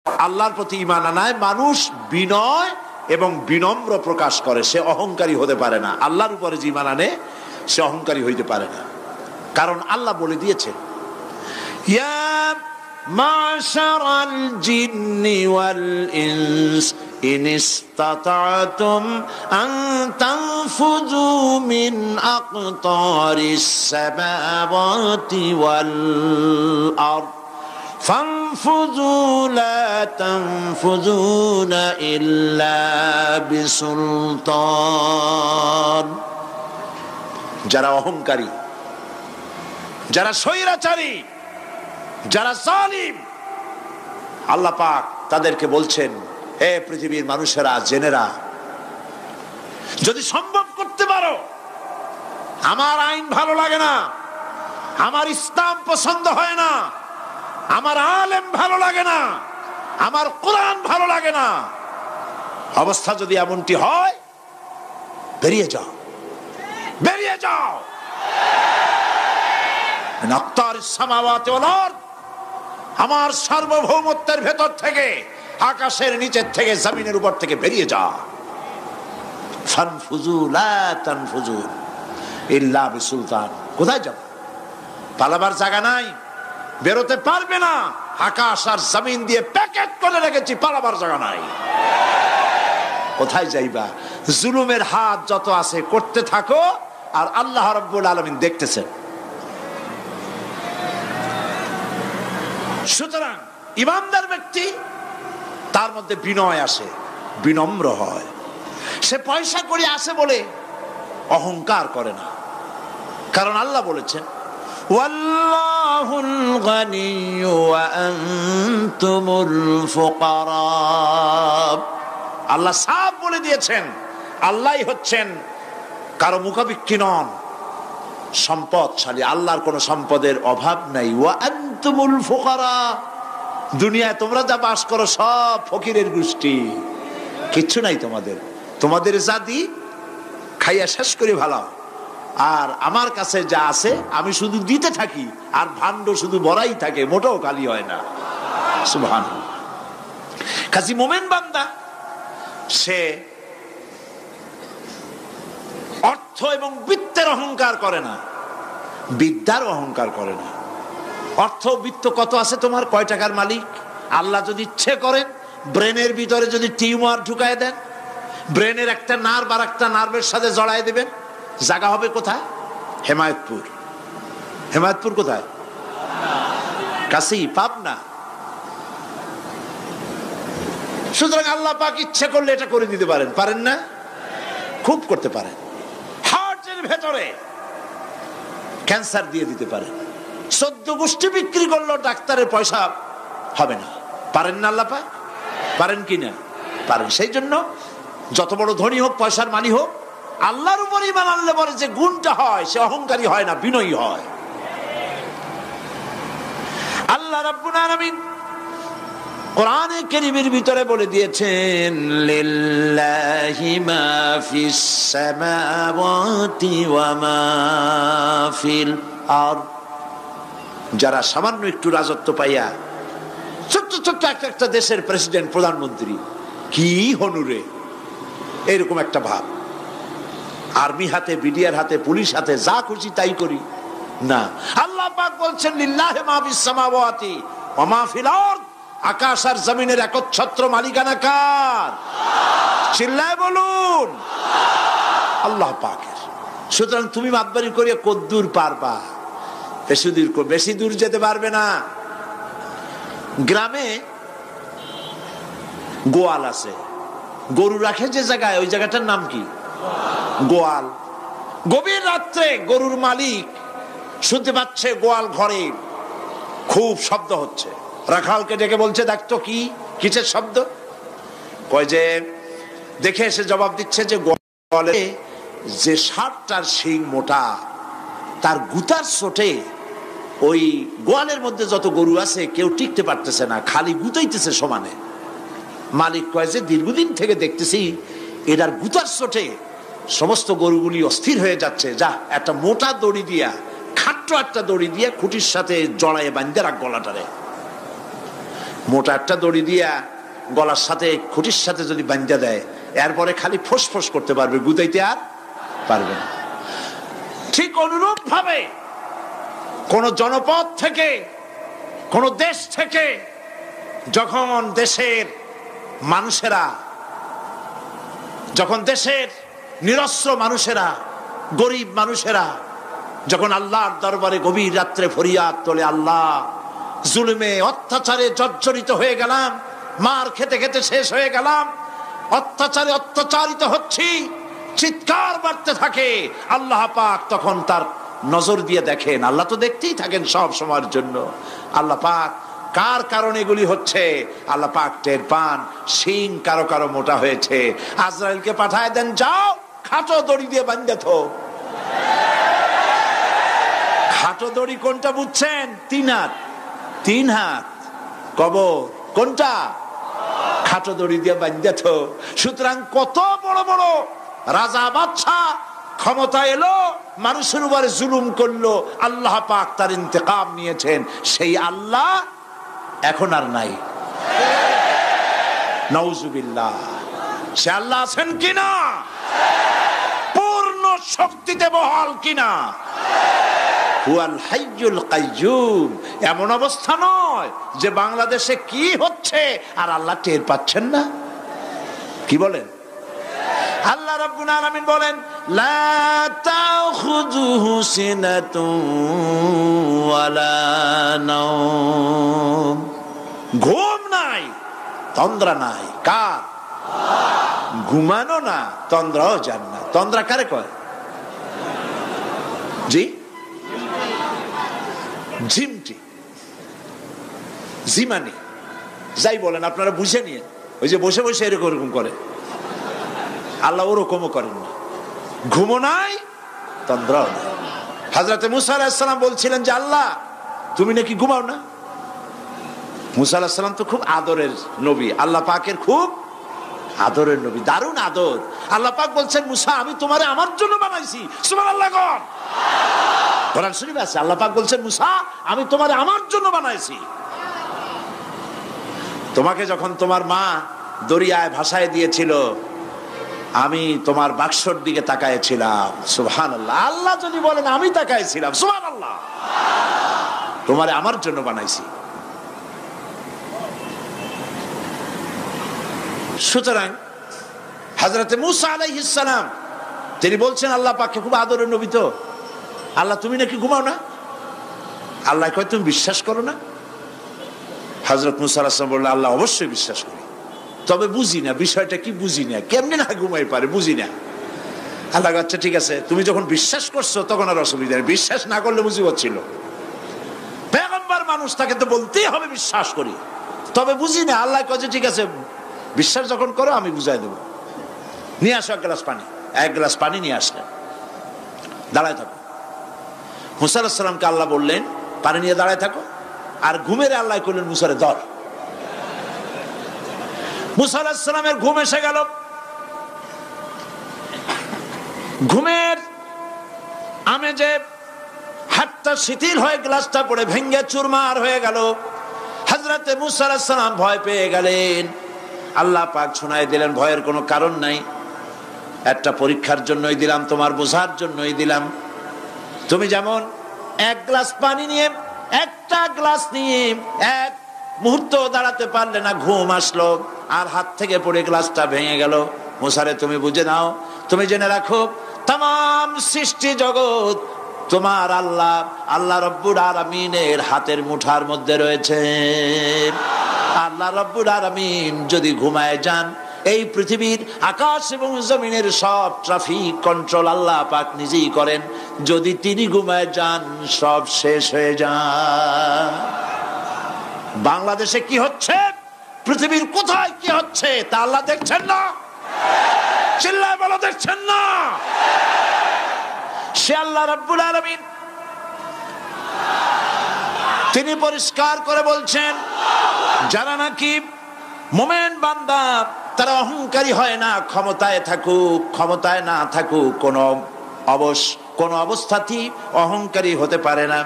আল্লাহর প্রতি ঈমান আনায় মানুষ বিনয় এবং বিনম্র প্রকাশ করে, সে অহংকারী হতে পারে না। আল্লাহর উপরে যে ঈমান আনে সে অহংকারী হইতে পারে না, কারণ আল্লাহ বলে দিয়েছেন ইয়া মাশারাল জিন্নি ওয়াল ইনস ইন ইসতাতা'তুম আন তানফুযু মিন আকতারিস সামাওয়াতি ওয়াল আরদ ফানফুযু লা তানফুযুনা ইল্লা বিসুলতান। যারা অহংকারী, যারা স্বৈরাচারী, যারা জালিম, আল্লাহ পাক তাদেরকে বলছেন, হে পৃথিবীর মানুষেরা, জেনেরা, যদি সম্ভব করতে পারো, আমার আইন ভালো লাগে না, আমার ইসলাম পছন্দ হয় না, আমার আলেম ভালো লাগে না, আমার কোরআন ভালো লাগে না, অবস্থা যদি এমনটি হয়, বেরিয়ে যাও, বেরিয়ে যাও। আমার সার্বভৌমত্বের ভেতর থেকে, আকাশের নিচের থেকে, জমিনের উপর থেকে বেরিয়ে যা। ফানফুযু লা তানফুযু ইল্লা বিসুলতান। কোথায় যাব? পালাবার জায়গা নাই, বেরোতে পারবে না। আকাশ আর জমিন দিয়ে প্যাকেট করে রেখেছি, পালাবার জায়গা নাই। কোথায় যাইবা? জুলুমের হাত যত আছে করতে থাকো, আর আল্লাহ রাব্বুল আলামিন দেখতেছেন। সুতরাং ইমানদার ব্যক্তি, তার মধ্যে বিনয় আসে, বিনম্র হয়। সে পয়সা করে আসে বলে অহংকার করে না, কারণ আল্লাহ বলেছেন ওয়াল্লাহুল গানিয়্যু ওয়া আনতুমুল ফুকারা। আল্লাহ সাফ বলে দিয়েছেন, আল্লাহই হচ্ছেন কারো মুখাপেক্ষী নন, সম্পদশালী। আল্লাহর কোন সম্পদের অভাব নাই। ওয়া আনতুমুল ফুকারা, দুনিয়ায় তোমরা যা বাস করো সব ফকিরের গোষ্ঠী, কিচ্ছু নাই তোমাদের। তোমাদের জাতি খাইয়া শেষ করে ভালো, আর আমার কাছে যা আছে আমি শুধু দিতে থাকি, আর ভান্ড শুধু ভরাই থাকে, মোটেও খালি হয় না। সুবহানাল্লাহ। কাজী মোমেন বান্দা সে অর্থ এবং বিত্তের অহংকার করে না, বিদ্যার অহংকার করে না। অর্থ বিত্ত কত আছে তোমার, কয় টাকার মালিক? আল্লাহ যদি ইচ্ছে করেন, ব্রেনের ভিতরে যদি টিউমার ঢুকায় দেন, ব্রেনের একটা নার্ভ আর একটা নার্ভের সাথে জড়াই দেবেন, জায়গা হবে কোথায়? হেমায়তপুর। হেমায়তপুর কোথায়? কাছেই, পাবনা। সুতরাং আল্লাহ পাক ইচ্ছে করলে এটা করে দিতে পারেন, পারেন না? খুব করতে পারেন। হার্টের ভেতরে ক্যান্সার দিয়ে দিতে পারেন। 14 গোষ্ঠী বিক্রি করলো, ডাক্তারের পয়সা হবে না, পারেন না আল্লাহ পাক? পারেন কিনা? পারেন। সেই জন্য যত বড় ধনী হোক, পয়সার মালিক হোক, আল্লাহর উপর ঈমান আনলে পরে যে গুণটা হয়, সে অহংকারী হয় না, বিনয়ী হয়। আল্লাহ রাব্বুল আলামিন কোরআনে কারীমের ভিতরে বলে দিয়েছেন, লিল্লাহি মা ফিস সামাওয়াতি ওয়া মা ফিল আরদ। যারা সামান্য একটু রাজত্ব পাইয়া, ছোট্ট ছোট্ট একটা দেশের প্রেসিডেন্ট, প্রধানমন্ত্রী, কি হনুরে, এরকম একটা ভাব। আর্মি হাতে, বিডিআর হাতে, পুলিশ হাতে, যা খুশি তাই করি না। আল্লাহ পাক বলছেন লিল্লাহি মা ফিস সামাওয়াতি ওয়া মা ফিল আরদ। আকাশ আর জমিনের একচ্ছত্র মালিকানা কার? চিল্লায় বলুন, আল্লাহ পাকের। সুতরাং তুমি মাতবারি করিয়া কদ্দূর পারবা? বেশি দূর যেতে পারবে না। গ্রামে গোয়াল আছে, গরু রাখে যে জায়গায়, ওই জায়গাটার নাম কি? গোয়াল। গভীর রাত্রে গরুর মালিক শুনতে পাচ্ছে গোয়াল ঘরে খুব শব্দ হচ্ছে। রাখালকে ডেকে বলছে, দেখতো কি, কিসের শব্দ? কয় যে দেখে এসে জবাব দিচ্ছে যে গোয়ালে যে 60টার শিং মোটা, তার গুতার চোটে ওই গোয়ালের মধ্যে যত গরু আছে কেউ টিকতে পারতেছে না, খালি গুতাইতেছে সমানে। মালিক কয় যে দীর্ঘদিন থেকে দেখতেছি এটার গুতার চোটে সমস্ত গরুগুলি অস্থির হয়ে যাচ্ছে, যা একটা মোটা দড়ি দিয়া, খাট্ট একটা দড়ি দিয়া খুঁটির সাথে জড়ায় বাঁধতে রাখ গলাটারে। মোটা একটা দড়ি দিয়া গলার সাথে খুঁটির সাথে যদি বাঁধা দেয়, এরপরে খালি ফোঁস করতে পারবে, গুতাইতে আর পারবে না। ঠিক অনুরূপ ভাবে কোন জনপদ থেকে, কোন দেশ থেকে যখন দেশের মানুষেরা, যখন দেশের নিরস্ত্র মানুষেরা, গরিব মানুষেরা যখন আল্লাহর দরবারে গভীর রাত্রে ফরিয়াদ তোলে, আল্লাহ জুলুমে অত্যাচারে জর্জরিত হয়ে গেলাম, মার খেতে খেতে শেষ হয়ে গেলাম, অত্যাচারে অত্যাচারিত হচ্ছি, চিৎকার বাড়তে থাকে, আল্লাহ পাক তখন তার নজর দিয়ে দেখেন। আল্লাহ তো দেখতেই থাকেন সব সময়ের জন্য। আল্লাহ পাক কার কারণে এগুলি হচ্ছে, আল্লাহ পাক টের পান। শিং কারো কারো মোটা হয়েছে, আজরাইলকে পাঠায় দেন, যাও খাটো দড়ি দিয়ে বাঁধে থো। খাটো দড়ি কোনটা বুঝছেন? 3 হাত, 3 হাত কবর কোনটা? খাটো দড়ি দিয়ে বাঁধে থো। সুতরাং কত বড় বড় রাজা বাদশাহ ক্ষমতা এলো, মানুষের উপরে জুলুম করলো, আল্লাহ পাক তার ইন্তেকাম নিয়েছেন। সেই আল্লাহ এখন আর নাই, নাউজুবিল্লাহ। সে আল্লাহ আছেন কিনা? পূর্ণ শক্তিতে বহাল কিনা? হুয়াল হাইয়ুল কাইয়্যুম। এমন অবস্থা নয় যে বাংলাদেশে কি হচ্ছে আর আল্লাহ টের পাচ্ছেন না। কি বলেন? আল্লাহ রাব্বুল আলামিন বলেন, লা তাখুযুহু সিনাতুন ওয়ালা নাওম। ঘুম নাই, তন্দ্রা নাই। কার? ঘুমানো না, তন্দ্রাও যান না। তন্দ্রা কারে কয়? জি, ঝিমটি, জিমানি, যাই বলেন আপনারা বুঝে নিয়ে। ওই যে বসে বসে এরকম করে, আল্লাহ ওরকমও করেন না। ঘুমো নাই, তন্দ্রাও নাই। হযরতে মুসা আলাইহিস সালাম বলছিলেন যে আল্লাহ তুমি নাকি ঘুমাও না। মুসা আলাইহিস সালাম তো খুব আদরের নবী, আল্লাহ পাকের খুব আদরের নবী, দারুণ আদর। আল্লাহ পাক বলছেন, মুসা আমি তোমারে আমার জন্য বানাইছি। সুবহানাল্লাহ। কোরআন শরীফে আছে, আল্লাহ পাক বলছেন, মুসা আমি তোমারে আমার জন্য বানাইছি। তোমাকে যখন তোমার মা দরিয়ায় ভাসায় দিয়েছিল, আমি তোমার বাক্সর দিকে তাকাইছিলাম। সুবহানাল্লাহ। আল্লাহ যদি বলেন আমি তাকাইছিলাম, সুবহানাল্লাহ। তোমারে আমার জন্য বানাইছি। সুতরাং হযরতে মুসা আলাইহিস সালাম তিনি বলছেন, আল্লাহ পাককে খুব আদরের নবী তো, আল্লাহ তুমি নাকি ঘুমাও না। আল্লাহ কয় তুমি বিশ্বাস করো না? হযরত মুসা আলাইহিস সালাম বললেন, আল্লাহ অবশ্যই বিশ্বাস করি, তবে বুঝি না বিষয়টা কি, বুঝি না কেমনে না ঘুমাই পারে, বুঝি না। আল্লাহ আচ্ছা ঠিক আছে, তুমি যখন বিশ্বাস করছো তখন আর অসুবিধা নেই, বিশ্বাস না করলে মুসিবত ছিল। পয়গম্বর মানুষ, তাকে তো বলতেই হবে বিশ্বাস করি, তবে বুঝি না। আল্লাহ কয় ঠিক আছে, বিশ্বাস যখন করো আমি বুঝাই দেবো। নিয়ে আসো 1 গ্লাস পানি। 1 গ্লাস পানি নিয়ে আসলেন, দাঁড়ায় থাকো। মুসা আলাইহিস সালামকে আল্লাহ বললেন পানি নিয়ে দাঁড়ায় থাকো, আর ঘুমের আল্লাহ করলেন মুসারে ধর। মুসা আলাইহিস সালামের ঘুম এসে গেল। ঘুমের আমেজে হাতটা শিথিল হয়ে গ্লাসটা পড়ে ভেঙে চুরমার হয়ে গেল। হযরতে মুসা আলাইহিস সালাম ভয় পেয়ে গেলেন। আল্লাহ পাক শোনায় দিলেন, ভয়ের কোনো কারণ নাই, একটা পরীক্ষার জন্যই দিলাম, তোমার বোঝার জন্যই দিলাম। তুমি যেমন 1 গ্লাস পানি নিয়ে, একটা গ্লাস নিয়ে 1 মুহূর্ত দাঁড়াতে পারলে না, ঘুম আসলো আর হাত থেকে পড়ে গ্লাসটা ভেঙে গেল। মুসারে তুমি বুঝে নাও, তুমি জেনে রাখো, তাম সৃষ্টি জগৎ তোমার আল্লাহ, আল্লাহ রব্বুল আলামিনের হাতের মুঠার মধ্যে রয়েছে। আল্লাহ রব্বুল আলামিন যদি ঘুমায় যান, এই পৃথিবীর আকাশ এবং জমিনের সব ট্রাফিক কন্ট্রোল আল্লাহ পাক নিজেই করেন। যদি তিনি ঘুমায় যান, সব শেষ হয়ে যান। বাংলাদেশে কি হচ্ছে, পৃথিবীর কোথায় কি হচ্ছে তা আল্লাহ দেখছেন না? চিল্লায় বলো, দেখছেন না? সে আল্লাহ রাব্বুল আলামিন তিনি পরিষ্কার করে বলছেন, যারা নাকি মুমিন বান্দা তারা অহংকারী হয় না, ক্ষমতায় থাকুক ক্ষমতায় না থাকুক, কোন কোন অবস্থাতেই অহংকারী হতে পারে না।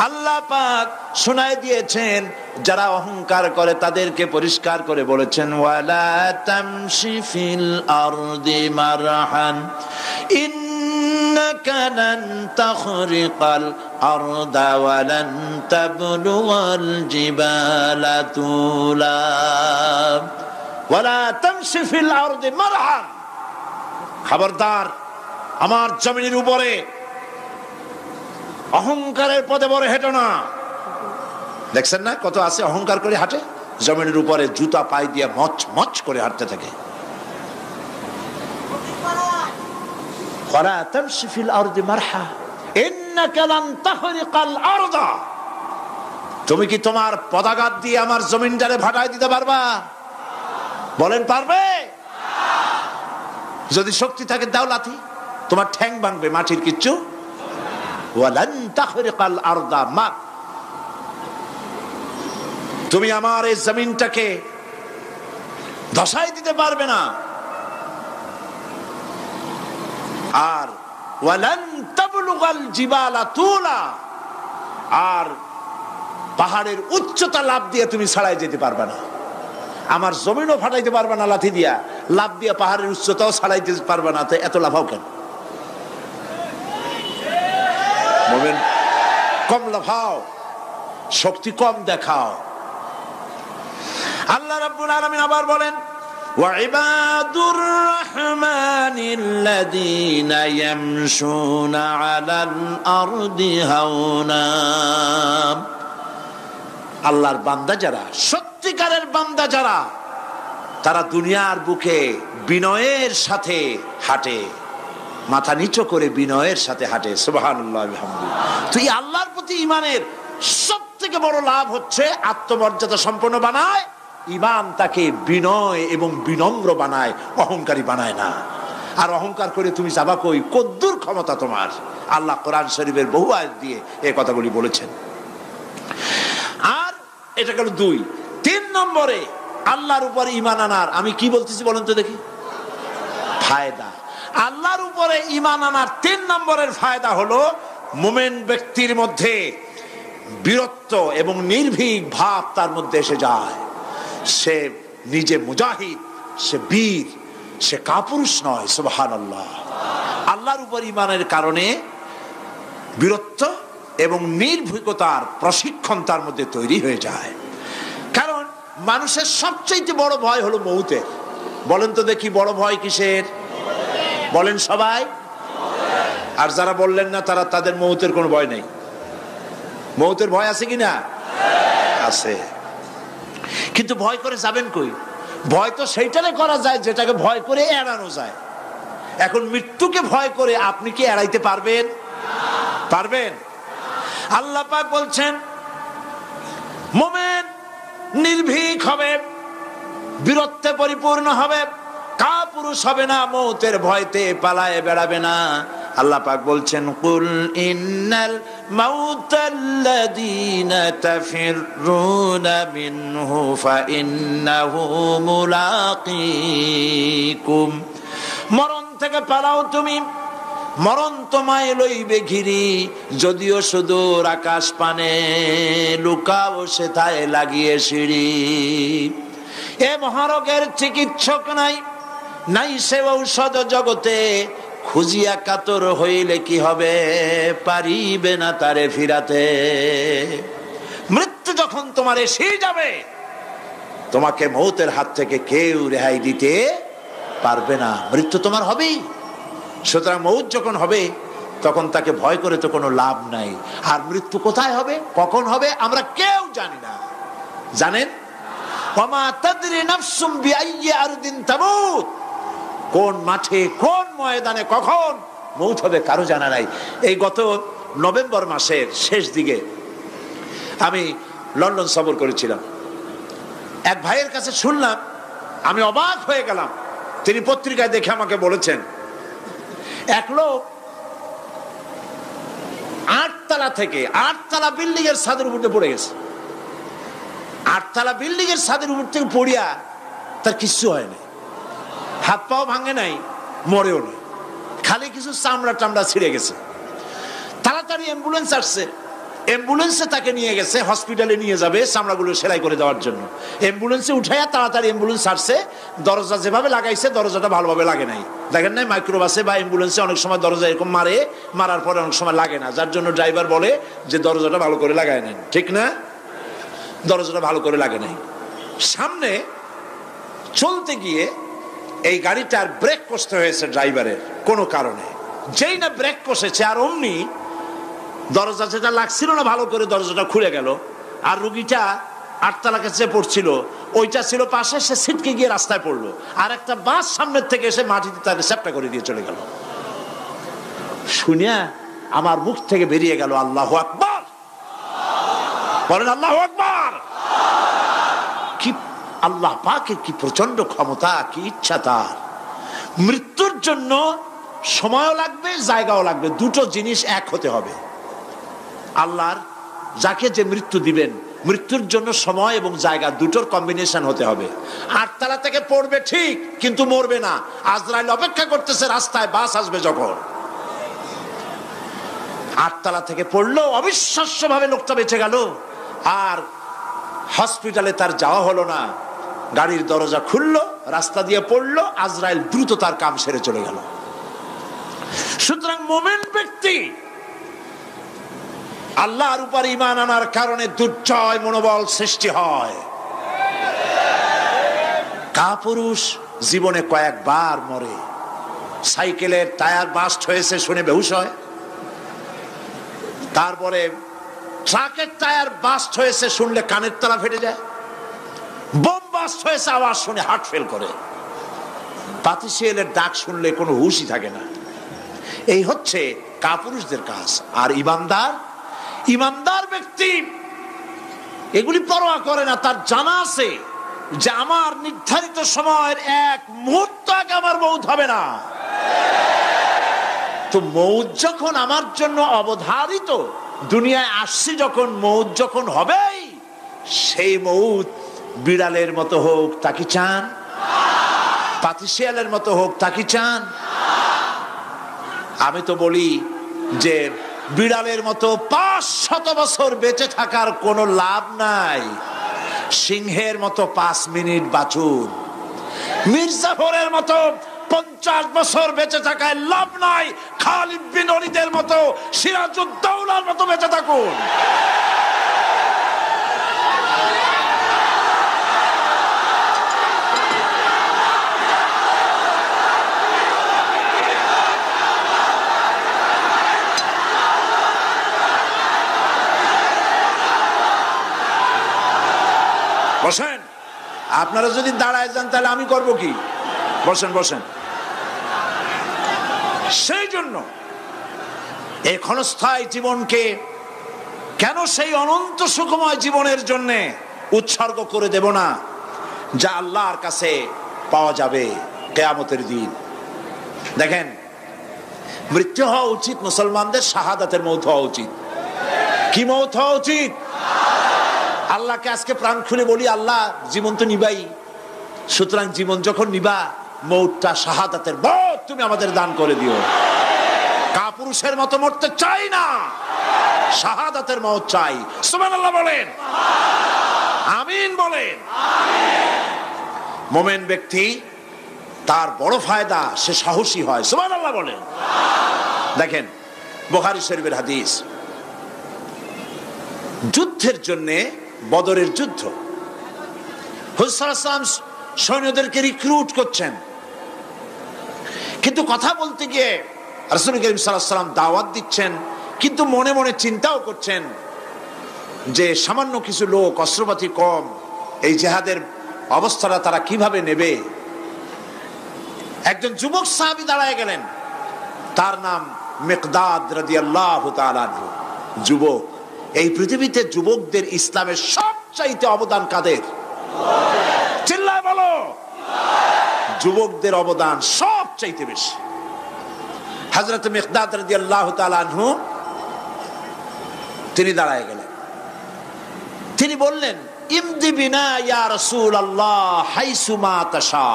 আল্লাহ পাক শোনায় দিয়েছেন যারা অহংকার করে তাদেরকে পরিষ্কার করে বলেছেন, ওয়ালা তামশি ফিল আরদি মারহান ইন্নাকা লান তাখরিকাল আরদা ওয়া লান তাবলুগাল জিবালা তুলা। ওয়ালা তামশি ফিল আরদি মারহান, খবরদার আমার জমিনের উপরে অহংকারের পদে বড় হেঁটো না। দেখছেন না কত আছে অহংকার করে হাঁটে, জমিনের উপরে জুতা পায়ে দিয়ে মচ মচ করে হাঁটতে থাকে। ওয়ালা তামশি ফিল আরদি মারহা ইন্নাকা লান তাখরিকাল আরদা, তুমি কি তোমার পদাঘাত দিয়ে আমার জমিনটারে ভাটায় দিতে পারবা? বলেন পারবে? যদি শক্তি থাকে দাও লাথি, তোমার ঠ্যাং ভাঙবে, মাটির কিচ্ছু। ওয়ালান তাখরিকাল আরদা মা, তুমি আমার এই জমিনটাকে ধসাই দিতে পারবে না। আর ওয়ালান তাবলুগাল জিবালা তুলা, আর পাহাড়ের উচ্চতা লাফ দিয়ে তুমি ছাড়াই যেতে পারবে না। আমার জমিনও ফাটাইতে পারবে না লাথি দিয়া, লাফ দিয়ে পাহাড়ের উচ্চতাও ছাড়াইতে পারবে না। তো এত লাফাও কেন? মুমিন কম লাফাও, শক্তি কম দেখাও। আল্লাহ রাব্বুল আলামিন আবার বলেন, ওয়া ইবাদুর রাহমানিল্লাযীনা ইয়ামশুনা আলাল আরদি হাওনা, আল্লাহর বান্দা যারা, সত্যিকারের বান্দা যারা, তারা দুনিয়ার বুকে বিনয়ের সাথে হাঁটে, মাথা নিচু করে বিনয়ের সাথে হাঁটে। সুবহানাল্লাহ আলহামদুলিল্লাহ। তুই আল্লাহর প্রতি ঈমানের সব থেকে বড় লাভ হচ্ছে আত্মমর্যাদা সম্পন্ন বানায়। ঈমান তাকে বিনয় এবং বিনম্র বানায়, অহংকারী বানায় না। আর অহংকার করে তুমি যাবা কই? কদ্দুর ক্ষমতা তোমার? আল্লাহ কোরআন শরীফের বহু আয়াত দিয়ে এই কথাগুলি বলেছেন। আর এটা গেল 2। 3 নম্বরে আল্লাহর উপর ঈমান আনার, আমি কি বলতেছি বলেন তো দেখি, ফায়দা। আল্লাহর উপরে ঈমান আনার 3 নম্বরের ফায়দা হলো মুমিন ব্যক্তির মধ্যে বীরত্ব এবং নির্ভীক ভাব তার মধ্যে এসে যায়। সে নিজে মুজাহিদ, সে বীর, সে কাপুরুষ নয়। সুবহানাল্লাহ। আল্লাহর উপর ঈমানের কারণে বীরত্ব এবং নির্ভীকতার প্রশিক্ষণ তার মধ্যে তৈরি হয়ে যায়। কারণ মানুষের সবচেয়ে বড় ভয় হলো মৌতের। বলেন তো দেখি বড় ভয় কিসের? বলেন সবাই। আর যারা বললেন না তারা, তাদের মৌতের কোনো ভয় নেই। মৌতের ভয় আছে কিনা? আছে। কিন্তু ভয় করে যাবেন কই? ভয় তো সেইটারে করা যায় যেটাকে ভয় করে এড়ানো যায়। এখন মৃত্যুকে ভয় করে আপনি কি এড়াইতে পারবেন? পারবেন? আল্লাহ পাক বলছেন মুমিন নির্ভীক হবে, বীরত্বে পরিপূর্ণ হবে, কাপুরুষ হবে না, মৌতের ভয়তে পালায়ে বেড়াবে না। আল্লাহ পাক বলছেন, কুল ইন্নাল মাউতাল্লাযীনা তাফিরুনা মিনহু ফাইন্নাহু মুলাকীকুম, মরণ থেকে পালাও তুমি, মরণ তোমায় লইবে ঘিরি, যদিও সুদূর আকাশ পানে, লুকাও সেথায় লাগিয়ে সিঁড়ি। এ মহারোগের চিকিৎসক নাই, নাই সে ঔষধ জগতে, খুঁজিয়া কাতর হইলে কি হবে, পারিবে না তারে ফিরাতে। মৃত্যু যখন তোমার এসে যাবে, তোমাকে মৌতের হাত থেকে কেউ রেহাই দিতে পারবে না। মৃত্যু তোমার হবেই। সুতরাং মৌত যখন হবে তখন তাকে ভয় করে তো কোনো লাভ নাই। আর মৃত্যু কোথায় হবে, কখন হবে, আমরা কেউ জানি না। জানেন? ওমা তাদরি নাফসুম বিআইয়ি আরদিন তামুত, কোন মাঠে কোন ময়দানে কখন মৌত হবে কারো জানা নাই। এই গত নভেম্বর মাসের শেষ দিকে আমি লন্ডন সফর করেছিলাম। এক ভাইয়ের কাছে শুনলাম, আমি অবাক হয়ে গেলাম। তিনি পত্রিকায় দেখে আমাকে বলেছেন, এক লোক 8 তলা থেকে 8 তলা বিল্ডিং এর ছাদের উপর পড়ে গেছে। 8 তলা বিল্ডিং এর ছাদের উপর থেকে পড়িয়া তার কিচ্ছু হয় নাই, হাত পাও ভাঙে নাই, মরেও নাই, খালি কিছু চামড়া টামড়া ছিঁড়ে গেছে। তাড়াতাড়ি অ্যাম্বুলেন্স আসছে, অ্যাম্বুলেন্সে তাকে নিয়ে গেছে, হসপিটালে নিয়ে যাবে চামড়াগুলো সেলাই করে দেওয়ার জন্য। অ্যাম্বুলেন্সে উঠাইয়া তাড়াতাড়ি অ্যাম্বুলেন্স আসছে, দরজা যেভাবে লাগাইছে দরজাটা ভালোভাবে লাগে নাই। দেখেন নাই মাইক্রোবাসে বা অ্যাম্বুলেন্সে অনেক সময় দরজা এরকম মারার পরে অনেক সময় লাগে না, যার জন্য ড্রাইভার বলে যে দরজাটা ভালো করে লাগায় নেন, ঠিক না? দরজাটা ভালো করে লাগে নাই। সামনে চলতে গিয়ে এই গাড়িটার ব্রেক কষতে হয়েছে ড্রাইভারের কোনো কারণে। যেই না ব্রেক কষেছে আর অমনি দরজা যেটা লাগছিল না ভালো করে দরজাটা খুলে গেল, আর রুগীটা 8 তলা কাছে পড়ছিল, ওইটা ছিল পাশে, সে ছিটকে গিয়ে রাস্তায় পড়লো, আর একটা বাস সামনের থেকে এসে মাটিতে তাকে চ্যাপ্টা করে দিয়ে চলে গেল। শুনিয়া আমার মুখ থেকে বেরিয়ে গেল আল্লাহু আকবার। বলেন আল্লাহু আকবার। কি আল্লাহ পাকের কি প্রচন্ড ক্ষমতা, কি ইচ্ছা তার। মৃত্যুর জন্য সময়ও লাগবে, জায়গাও লাগবে, দুটো জিনিস এক হতে হবে। আল্লাহর যাকে যে মৃত্যু দিবেন, মৃত্যুর জন্য সময় এবং জায়গা দুটোর কম্বিনেশন হতে হবে। 8 তলা থেকে পড়বে ঠিক, কিন্তু মরবে না। আজরাইল অপেক্ষা করতেছে রাস্তায়, বাস আসবে যখন। 8 তলা থেকে পড়লো, অবিশ্বাস্য ভাবে লোকটা বেঁচে গেল, আর হসপিটালে তার যাওয়া হলো না। গাড়ির দরজা খুললো, রাস্তা দিয়ে পড়লো, আজরাইল দ্রুত তার কাম সেরে চলে গেল। সুতরাং মুমিন ব্যক্তি আল্লাহর উপর ঈমান আনার কারণে দুর্জয় মনোবল সৃষ্টি হয়। কাপুরুষ জীবনে কয়েকবার মরে, সাইকেলের টায়ার বাস্ট হয়েছে শুনে বেহুশ হয়, তারপরে ট্রাকের টায়ার বাস্ট হয়েছে শুনলে কানের তলা ফেটে যায়, বোম বাস্ট হয়েছে আওয়াজ শুনে হার্ট ফেল করে, পাতিশিয়ালের ডাক শুনলে কোনো হুশই থাকে না। এই হচ্ছে কাপুরুষদের কাজ। আর ইমানদার ব্যক্তি এগুলি পরোয়া করে না। তার জানা আছে যে আমার নির্ধারিত সময়ের এক মুহূর্ত আগে আমার মউত হবে না। তো মউত যখন আমার জন্য অবধারিত, দুনিয়ায় আসছি যখন, মউত যখন হবেই, সেই মউত বিড়ালের মতো হোক তা কি চান? পাতিশিয়ালের মতো হোক তা কি চান? আমি তো বলি যে বিড়ালের মতো 500 বছর বেঁচে থাকার কোনো লাভ নাই, সিংহের মতো 5 মিনিট বাঁচুন। মির্জাফরের মতো 50 বছর বেঁচে থাকায় লাভ নাই, খালিদ বিন ওলীদের মতো, সিরাজউদ্দৌলার মতো বেঁচে থাকুন। বসেন, আপনারা যদি দাঁড়ায় যান তাহলে আমি করব কি? বসেন বসেন। সেই জন্য এই ক্ষণস্থায়ী জীবনকে কেন সেই অনন্ত সুখময় জীবনের জন্য উৎসর্গ করে দেব না, যা আল্লাহর কাছে পাওয়া যাবে কিয়ামতের দিন। দেখেন, মৃত্যু হওয়া উচিত মুসলমানদের, শাহাদাতের মৌত হওয়া উচিত। কি মৌত হওয়া উচিত? আল্লাহকে আজকে প্রাণ খুলে বলি, আল্লাহ জীবন তো নিবাই, সুতরাং জীবন যখন নিবা, মৌতটা শাহাদাতের মৌত তুমি আমাদের দান করে দিও। কাপুরুষের মতো মরতে চাই না, শাহাদাতের মৌত চাই। সুবহানাল্লাহ বলেন, আমিন বলেন। মুমিন ব্যক্তি তার বড় ফায়দা, সে সাহসী হয়। সুবহানাল্লাহ বলেন। দেখেন, বুখারী শরীফের হাদিস, যুদ্ধের জন্যে, বদরের যুদ্ধ, হুজুর সাল্লাল্লাহু আলাইহি ওয়াসাল্লাম সৈন্যদেরকে রিক্রুট করছেন, কিন্তু কথা বলতে গিয়ে রাসূল করিম সাল্লাল্লাহু আলাইহি ওয়াসাল্লাম দাওয়াত দিচ্ছেন, কিন্তু মনে মনে চিন্তাও করছেন যে সামান্য কিছু লোক, অস্ত্রপাতি কম, এই জিহাদের অবস্থাটা তারা কিভাবে নেবে। একজন যুবক সাহাবী দাঁড়ায় গেলেন, তার নাম মিকদাদ রাদিয়াল্লাহু তাআলা আনহু। যুবক, এই পৃথিবীতে যুবকদের ইসলামের সবচাইতে অবদান কাদের? চিল্লায় বলো। যুবকদের অবদান সবচাইতে বেশি। হযরত মিকদাদ রাদিয়াল্লাহু তাআলা আনহু তিনি দাঁড়ায় গেলেন, তিনি বললেন, ইমদি বিনা ইয়া রাসূলুল্লাহ হাইসুমা তাশা।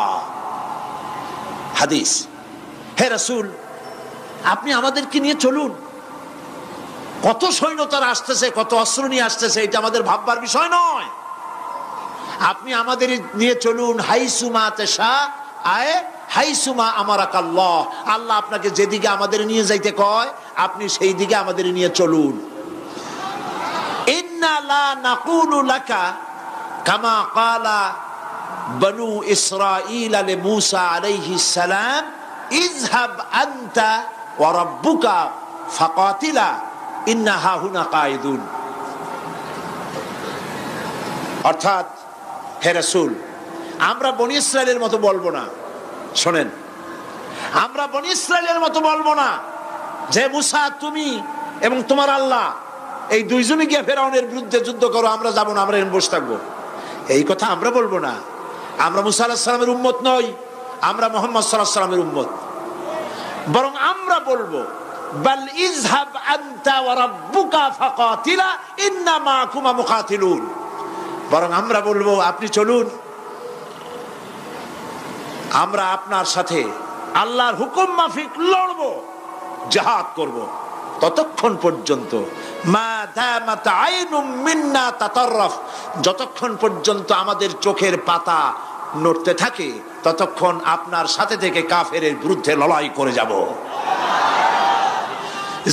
হাদিস, হে রাসূল, আপনি আমাদেরকে নিয়ে চলুন, কত সৈন্যতারা আসতেছে, কত অস্ত্র নিয়ে আসতেছে, এটা আমাদের ভাববার বিষয় নয়। আপনি আমাদের নিয়ে চলুন, হাইসুমা তেশা আয় হাইসুমা আমারাকাল্লাহ, আল্লাহ আপনাকে যেদিকে আমাদের নিয়ে যাইতে কয় আপনি সেই দিকে আমাদের নিয়ে চলুন। ইন্না লা নাকুলু লাকা কামা ক্বালা বনু ইসরাঈল লিমূসা আলাইহিস সালাম ইযহাব আনতা ওয়া রাব্বুকা ফাকাতিলা ইন্না হাহুনা কায়িদুন। অর্থাৎ হে রাসূল, আমরা বনি ইসরাইলের মতো বলবো না। শোনেন, আমরা বনি ইসরাইলের মতো বলবো না যে মুসা তুমি এবং তোমার আল্লাহ এই দুইজনই গিয়ে ফেরাউনের বিরুদ্ধে যুদ্ধ করো, আমরা যাবো না, আমরা এখানে বসে থাকবো। এই কথা আমরা বলবো না। আমরা মুসা আলাইহিস সালামের উম্মত নই, আমরা মুহাম্মদ সাল্লাল্লাহু আলাইহি ওয়াসাল্লামের উম্মত। বরং আমরা বলবো বাল ইযহাব আনতা ওয়া রাব্বুকা ফাকাতিলা ইন্না মাআকুমা মুকাতিলুন। বরং আমরা বলবো আপনি চলুন, আমরা আপনার সাথে আল্লাহর হুকুম মাফিক লড়বো, জিহাদ করব। ততক্ষণ পর্যন্ত মা দামাত আইনুম মিন্না তাতাররাফ, যতক্ষণ পর্যন্ত আমাদের চোখের পাতা নড়তে থাকে ততক্ষণ আপনার সাথে থেকে কাফেরের বিরুদ্ধে লড়াই করে যাব।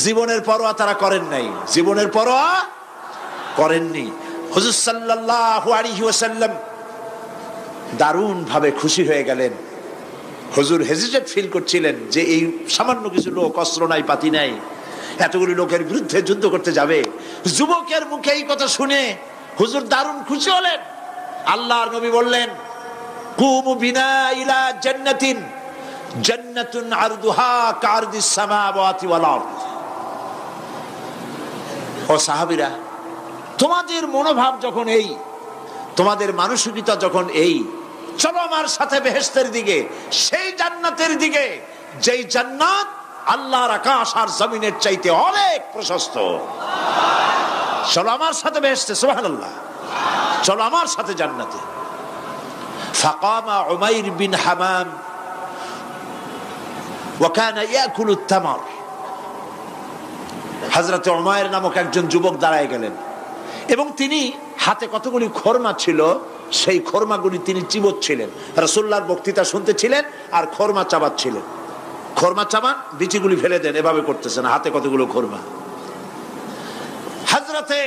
জীবনের পরোয়া তারা করেন নাই, জীবনের পরোয়া করেননি। হুজুর সাল্লাল্লাহু আলাইহি ওয়াসাল্লাম দারুণ ভাবে খুশি হয়ে গেলেন। হুজুর হেজিটেট ফিল করছিলেন যে এই সামান্য কিছু লোক, অস্ত্র নাই, পাতি নাই, এতগুলি লোকের বিরুদ্ধে যুদ্ধ করতে যাবে। যুবকের মুখে এই কথা শুনে হুজুর দারুণ খুশি হলেন। আল্লাহর নবী বললেন কুমু বিনা ইলা জান্নাতিন জান্নাতুন আরদুহা কারদিস সামাওয়াতি ওয়াল আরদ। ও সাহাবীরা, তোমাদের মনোভাব যখন এই, তোমাদের মানসিকতা যখন এই, চলো আমার সাথে বেহেশতের দিকে, সেই জান্নাতের দিকে যেই জান্নাত আল্লাহর আকাশ আর জমিনের চাইতে অনেক প্রশস্ত। চলো আমার সাথে বেহেশতে, সুবহানাল্লাহ, চলো আমার সাথে জান্নাতে। ফাকামা উমাইর বিন হামাম ওয়া কানা ইয়াকুলু তামার। হযরত উমাইর নামক একজন যুবক দাঁড়ায় গেলেন এবং তিনি হাতে কতগুলি খরমা ছিল, সেই খরমাগুলি তিনি চিবোচ্ছিলেন। রাসূলুল্লাহর বক্তৃতা শুনতেছিলেন আর খরমা চাবাচ্ছিলেন। খরমা চাবান, বিচিগুলি ফেলে দেন, এভাবে করতেছেন, হাতে কতগুলো খরমা। হযরতে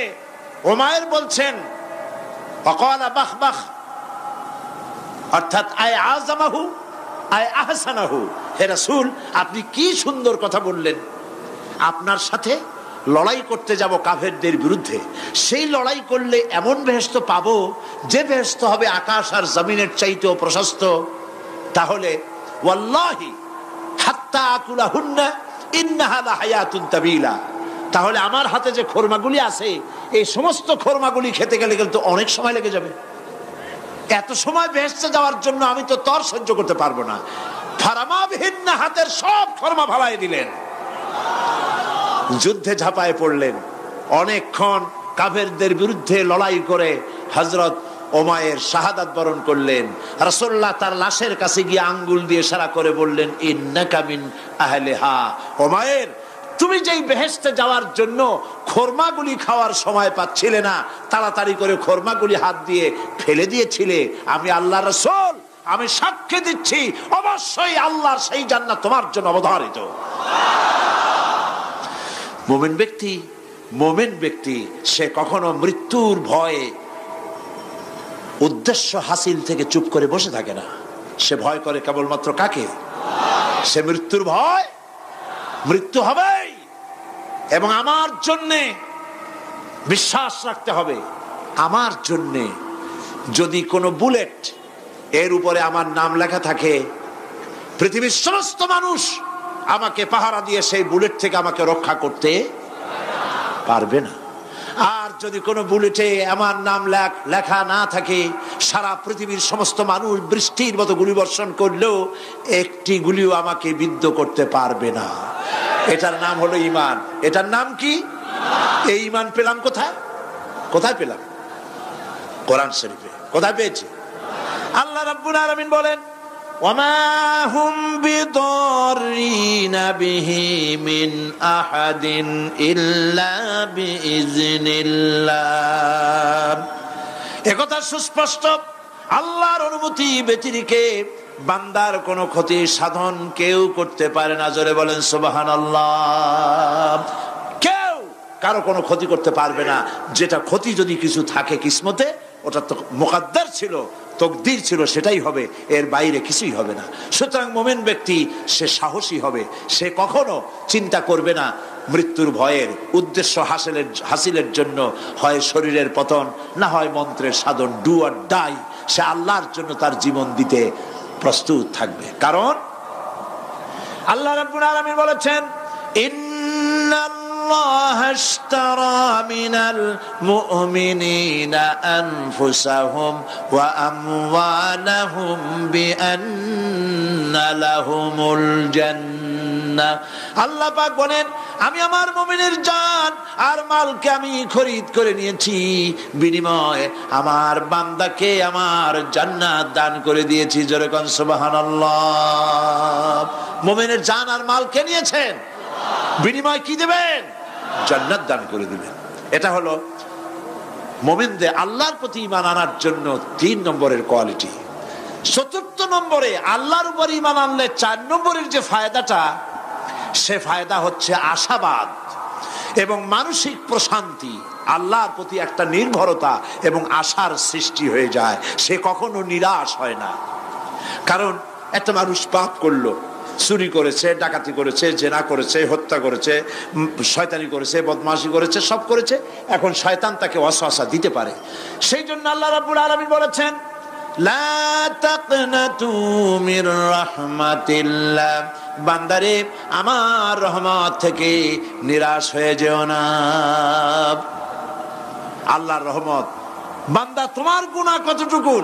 উমাইর বলছেন ওয়াকালা বাখ বাখ, অর্থাৎ আয় আযমাহু আয় আহসানাহু, হে রাসূল আপনি কি সুন্দর কথা বললেন। আপনার সাথে লড়াই করতে যাব কাফেরদের বিরুদ্ধে, সেই লড়াই করলে এমন বেহেশত পাবো যে বেহেশত হবে আকাশ আর জমিনের চাইতেও প্রশস্ত। তাহলে ওয়াল্লাহি হাত্তা আকুলাহুন্না ইন্নাহা লাহায়াতুন তাবিলা, তাহলে আমার হাতে যে খরমাগুলি আছে এই সমস্ত খরমাগুলি খেতে গেলে কিন্তু অনেক সময় লেগে যাবে। এত সময় বেহেশতে যাওয়ার জন্য আমি তো তর সহ্য করতে পারবো না। ফারামাবিহিন্না, হাতের সব খরমা ফালাই দিলেন, যুদ্ধে ঝাঁপায় পড়লেন। অনেকক্ষণ কাফেরদের বিরুদ্ধে লড়াই করে হযরত উমাইর শাহাদাত বরণ করলেন। রাসূলুল্লাহ তার লাশের কাছে গিয়ে আঙ্গুল দিয়ে ইশারা করে বললেন ইন্নাকা মিন আহলিহা। উমাইর, তুমি যেই বেহেশতে যাওয়ার জন্য খরমাগুলি খাওয়ার সময় পাচ্ছিলে না, তাড়াতাড়ি করে খরমাগুলি হাত দিয়ে ফেলে দিয়েছিলে, আমি আল্লাহর রাসূল, আমি সাক্ষ্য দিচ্ছি অবশ্যই আল্লাহর সেই জান্নাত তোমার জন্য অবধারিত। মুমিন ব্যক্তি সে কখনো মৃত্যুর ভয়ে উদ্দেশ্য হাসিল থেকে চুপ করে বসে থাকে না। সে ভয় করে কেবলমাত্র কাকে? সে মৃত্যুর ভয়, মৃত্যু হবেই এবং আমার জন্যে বিশ্বাস রাখতে হবে। আমার জন্যে যদি কোনো বুলেট এর উপরে আমার নাম লেখা থাকে, পৃথিবীর সমস্ত মানুষ আমাকে পাহারা দিয়ে সেই বুলেট থেকে আমাকে রক্ষা করতে পারবে না। আর যদি কোনো বুলেটে আমার নাম লেখা না থাকে, সারা পৃথিবীর সমস্ত মানুষ বৃষ্টির মতো গুলি বর্ষণ করলেও একটি গুলিও আমাকে বিদ্ধ করতে পারবে না। এটার নাম হলো ঈমান। এটার নাম কি? এই ঈমান পেলাম কোথায়? কোথায় পেলাম? কোরআন শরীফে। কোথায় পেয়েছি? আল্লাহ রাব্বুল আলামিন বলেন ওয়ামা হুম বিদরিনা বিহি মিন আহাদিন ইল্লা বিইজনিল্লাহ। একথা সুস্পষ্ট, আল্লাহর অনুমতি ব্যতিরেকে বান্দার কোনো ক্ষতি সাধন কেউ করতে পারে না। জোরে বলেন সুবহানাল্লাহ। কেউ কারো কোনো ক্ষতি করতে পারবে না। যেটা ক্ষতি যদি কিছু থাকে কিসমতে, ওটা তো মুকদ্দার ছিল, তকদির ছিল, সেটাই হবে, এর বাইরে কিছুই হবে না। সুতরাং মুমিন ব্যক্তি সে সাহসী হবে, সে কখনো চিন্তা করবে না মৃত্যুর ভয়ের। উদ্দেশ্য হাসিলের জন্য হয় শরীরের পতন, না হয় মন্ত্রের সাধন, ডু অর ডাই। সে আল্লাহর জন্য তার জীবন দিতে প্রস্তুত থাকবে। কারণ আল্লাহ রাব্বুল আলামিন বলেছেন, ইন্নাল্লাহা আশতারা মিনাল মুমিনিনা আনফুসাহুম ওয়া আমওয়ালাহুম বিআন্না লাহুমুল জান্নাহ। আল্লাহ পাক বলেন, আমি আমার মুমিনের জান আর মালকে আমি খরিদ করে নিয়েছি, বিনিময়ে আমার বান্দাকে আমার জান্নাত দান করে দিয়েছি। জোরে কোন সুবহানাল্লাহ। মুমিনের জান আর মালকে নিয়েছেন, বিনিময়ে কি দেবেন? জান্নাত দান করে দিবেন। এটা হলো মুমিনদের আল্লাহর প্রতি ঈমান আনার জন্য 3 নম্বরের কোয়ালিটি। 4th নম্বরে আল্লাহর উপর ঈমান আনলে 4 নম্বরের যে ফায়দাটা, সে ফায়দা হচ্ছে আশাবাদ এবং মানসিক প্রশান্তি। আল্লাহর প্রতি একটা নির্ভরতা এবং আশার সৃষ্টি হয়ে যায়, সে কখনো নিরাশ হয় না। কারণ একটা মানুষ পাপ করলো, চুরি করেছে, ডাকাতি করেছে, জেনা করেছে, হত্যা করেছে, শয়তানি করেছে, বদমাশি করেছে, সব করেছে। এখন শয়তান তাকে ওয়াসওয়াসা দিতে পারে। সেই জন্য আল্লাহ রাব্বুল আলামিন বলেছেন, লা তাকনাতু মির রাহমাতিল্লাহ, বান্দারে আমার রহমত থেকে নিরাশ হয়ে যেও না। আল্লাহর রহমত, বান্দা তোমার গুনাহ কতটুকু?